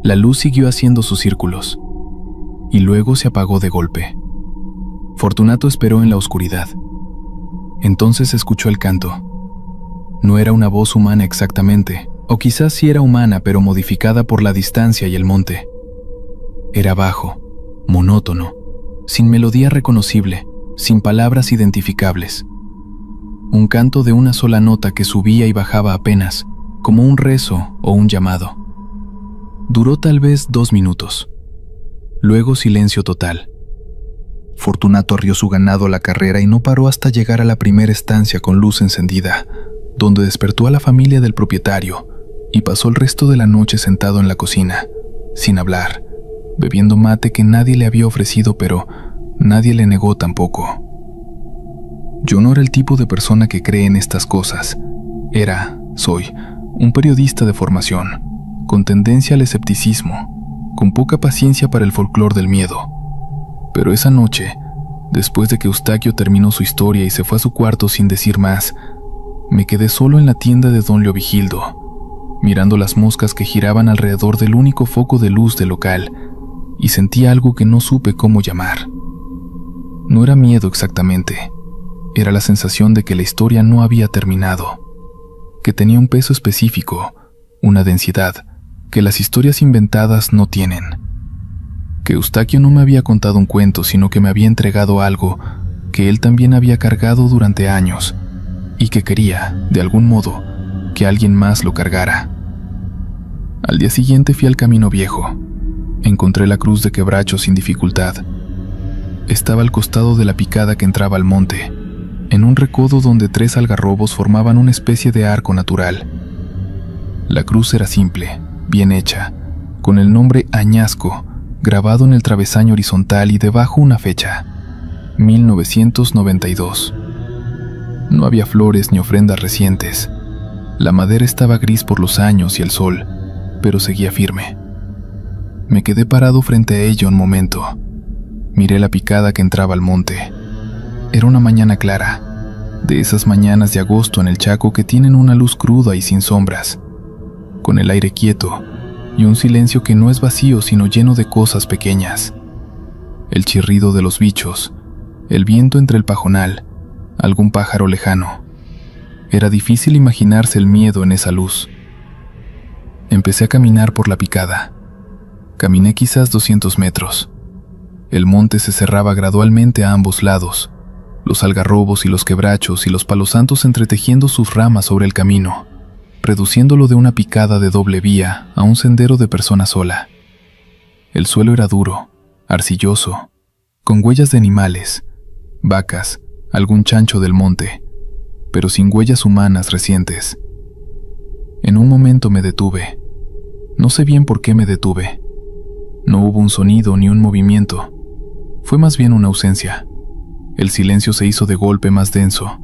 La luz siguió haciendo sus círculos, y luego se apagó de golpe. Fortunato esperó en la oscuridad. Entonces escuchó el canto. No era una voz humana exactamente, o quizás sí era humana pero modificada por la distancia y el monte. Era bajo, monótono, sin melodía reconocible, sin palabras identificables. Un canto de una sola nota que subía y bajaba apenas, como un rezo o un llamado. Duró tal vez 2 minutos. Luego silencio total. Fortunato arrió su ganado a la carrera y no paró hasta llegar a la primera estancia con luz encendida, donde despertó a la familia del propietario y pasó el resto de la noche sentado en la cocina, sin hablar, bebiendo mate que nadie le había ofrecido, pero nadie le negó tampoco. Yo no era el tipo de persona que cree en estas cosas. Soy, un periodista de formación, con tendencia al escepticismo, con poca paciencia para el folclore del miedo. Pero esa noche, después de que Eustaquio terminó su historia y se fue a su cuarto sin decir más, me quedé solo en la tienda de don Leovigildo, mirando las moscas que giraban alrededor del único foco de luz del local, y sentí algo que no supe cómo llamar. No era miedo exactamente, era la sensación de que la historia no había terminado, que tenía un peso específico, una densidad, que las historias inventadas no tienen. Que Eustaquio no me había contado un cuento, sino que me había entregado algo que él también había cargado durante años y que quería, de algún modo, que alguien más lo cargara. Al día siguiente fui al Camino Viejo. Encontré la cruz de Quebracho sin dificultad. Estaba al costado de la picada que entraba al monte, en un recodo donde 3 algarrobos formaban una especie de arco natural. La cruz era simple, bien hecha, con el nombre Añasco grabado en el travesaño horizontal y debajo una fecha: 1992. No había flores ni ofrendas recientes. La madera estaba gris por los años y el sol, pero seguía firme. Me quedé parado frente a ella un momento. Miré la picada que entraba al monte. Era una mañana clara, de esas mañanas de agosto en el Chaco que tienen una luz cruda y sin sombras, con el aire quieto y un silencio que no es vacío sino lleno de cosas pequeñas. El chirrido de los bichos, el viento entre el pajonal, algún pájaro lejano. Era difícil imaginarse el miedo en esa luz. Empecé a caminar por la picada. Caminé quizás 200 metros. El monte se cerraba gradualmente a ambos lados, los algarrobos y los quebrachos y los palosantos entretejiendo sus ramas sobre el camino, reduciéndolo de una picada de doble vía a un sendero de persona sola. El suelo era duro, arcilloso, con huellas de animales, vacas, algún chancho del monte, pero sin huellas humanas recientes. En un momento me detuve. No sé bien por qué me detuve. No hubo un sonido ni un movimiento. Fue más bien una ausencia. El silencio se hizo de golpe más denso,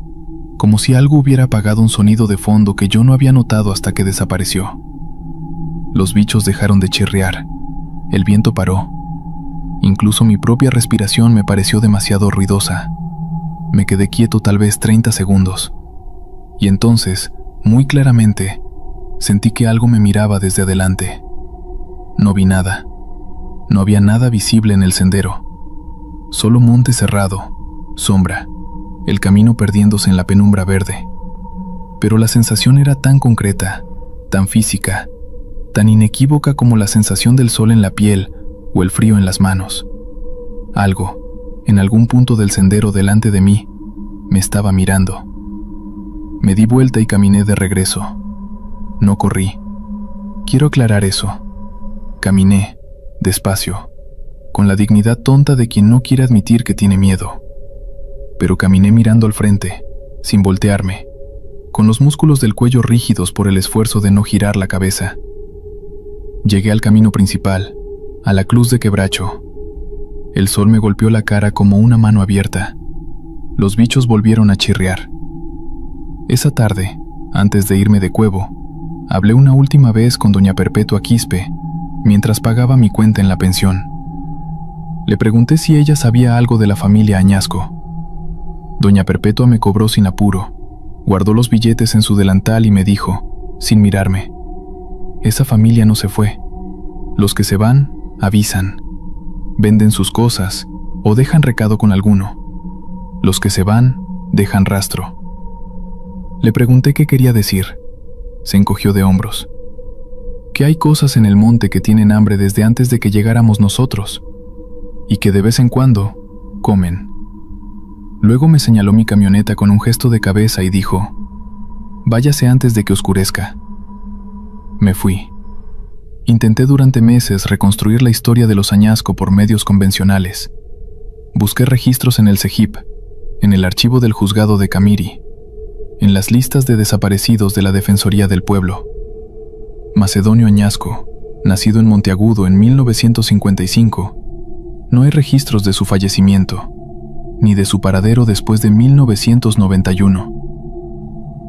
como si algo hubiera apagado un sonido de fondo que yo no había notado hasta que desapareció. Los bichos dejaron de chirriar. El viento paró. Incluso mi propia respiración me pareció demasiado ruidosa. Me quedé quieto tal vez 30 segundos. Y entonces, muy claramente, sentí que algo me miraba desde adelante. No vi nada. No había nada visible en el sendero. Solo monte cerrado, sombra, el camino perdiéndose en la penumbra verde. Pero la sensación era tan concreta, tan física, tan inequívoca como la sensación del sol en la piel o el frío en las manos. Algo, en algún punto del sendero delante de mí, me estaba mirando. Me di vuelta y caminé de regreso. No corrí. Quiero aclarar eso. Caminé, despacio, con la dignidad tonta de quien no quiere admitir que tiene miedo. Pero caminé mirando al frente, sin voltearme, con los músculos del cuello rígidos por el esfuerzo de no girar la cabeza. Llegué al camino principal, a la cruz de Quebracho. El sol me golpeó la cara como una mano abierta. Los bichos volvieron a chirriar. Esa tarde, antes de irme de Cuevo, hablé una última vez con doña Perpetua Quispe, mientras pagaba mi cuenta en la pensión. Le pregunté si ella sabía algo de la familia Añasco. Doña Perpetua me cobró sin apuro, guardó los billetes en su delantal y me dijo, sin mirarme: esa familia no se fue. Los que se van, avisan. Venden sus cosas o dejan recado con alguno. Los que se van, dejan rastro. Le pregunté qué quería decir. Se encogió de hombros. Que hay cosas en el monte que tienen hambre desde antes de que llegáramos nosotros, y que de vez en cuando comen. Luego me señaló mi camioneta con un gesto de cabeza y dijo: váyase antes de que oscurezca. Me fui. Intenté durante meses reconstruir la historia de los Añasco por medios convencionales. Busqué registros en el CEGIP, en el archivo del juzgado de Camiri, en las listas de desaparecidos de la Defensoría del Pueblo. Macedonio Añasco, nacido en Monteagudo en 1955, no hay registros de su fallecimiento, ni de su paradero después de 1991.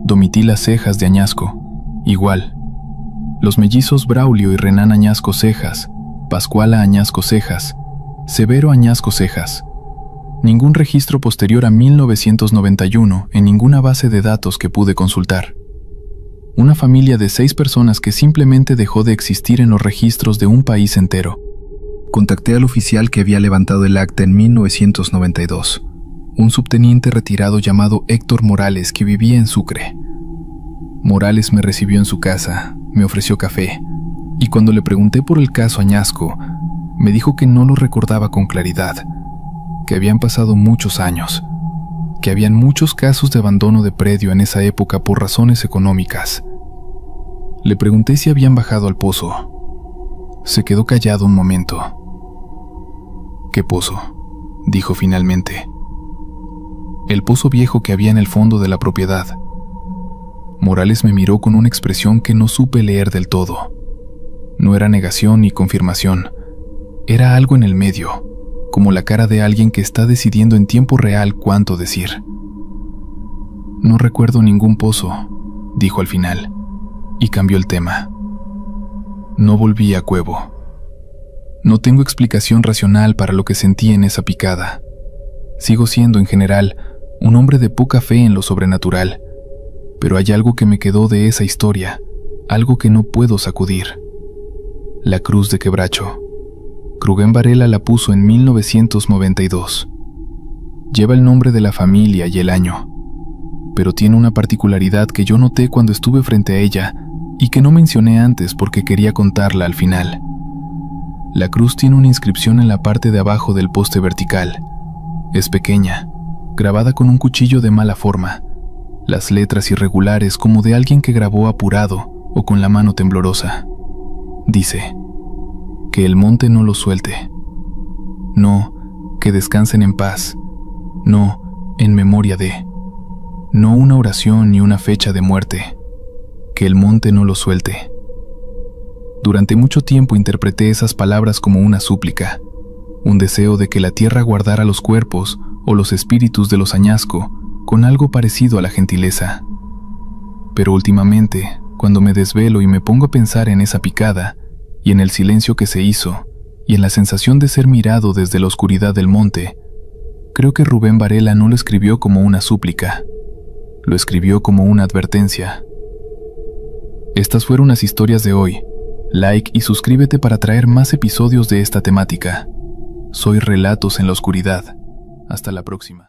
Domitila Cejas de Añasco, igual. Los mellizos Braulio y Renan Añasco Cejas, Pascuala Añasco Cejas, Severo Añasco Cejas. Ningún registro posterior a 1991 en ninguna base de datos que pude consultar. Una familia de 6 personas que simplemente dejó de existir en los registros de un país entero. Contacté al oficial que había levantado el acta en 1992, un subteniente retirado llamado Héctor Morales que vivía en Sucre. Morales me recibió en su casa, me ofreció café, y cuando le pregunté por el caso Añasco, me dijo que no lo recordaba con claridad, que habían pasado muchos años, que habían muchos casos de abandono de predio en esa época por razones económicas. Le pregunté si habían bajado al pozo. Se quedó callado un momento. ¿Qué pozo?, dijo finalmente. El pozo viejo que había en el fondo de la propiedad. Morales me miró con una expresión que no supe leer del todo. No era negación ni confirmación. Era algo en el medio, como la cara de alguien que está decidiendo en tiempo real cuánto decir. No recuerdo ningún pozo, dijo al final, y cambió el tema. No volví a Cuevo. No tengo explicación racional para lo que sentí en esa picada. Sigo siendo, en general, un hombre de poca fe en lo sobrenatural, pero hay algo que me quedó de esa historia, algo que no puedo sacudir. La cruz de Quebracho. Rubén Varela la puso en 1992. Lleva el nombre de la familia y el año, pero tiene una particularidad que yo noté cuando estuve frente a ella y que no mencioné antes porque quería contarla al final. La cruz tiene una inscripción en la parte de abajo del poste vertical. Es pequeña, grabada con un cuchillo de mala forma, las letras irregulares como de alguien que grabó apurado o con la mano temblorosa. Dice: que el monte no lo suelte. No, que descansen en paz. No, en memoria de. No una oración ni una fecha de muerte. Que el monte no lo suelte. Durante mucho tiempo interpreté esas palabras como una súplica, un deseo de que la tierra guardara los cuerpos o los espíritus de los Añasco con algo parecido a la gentileza. Pero últimamente, cuando me desvelo y me pongo a pensar en esa picada, y en el silencio que se hizo, y en la sensación de ser mirado desde la oscuridad del monte, creo que Rubén Varela no lo escribió como una súplica, lo escribió como una advertencia. Estas fueron las historias de hoy. Like y suscríbete para traer más episodios de esta temática. Soy Relatos en la Oscuridad. Hasta la próxima.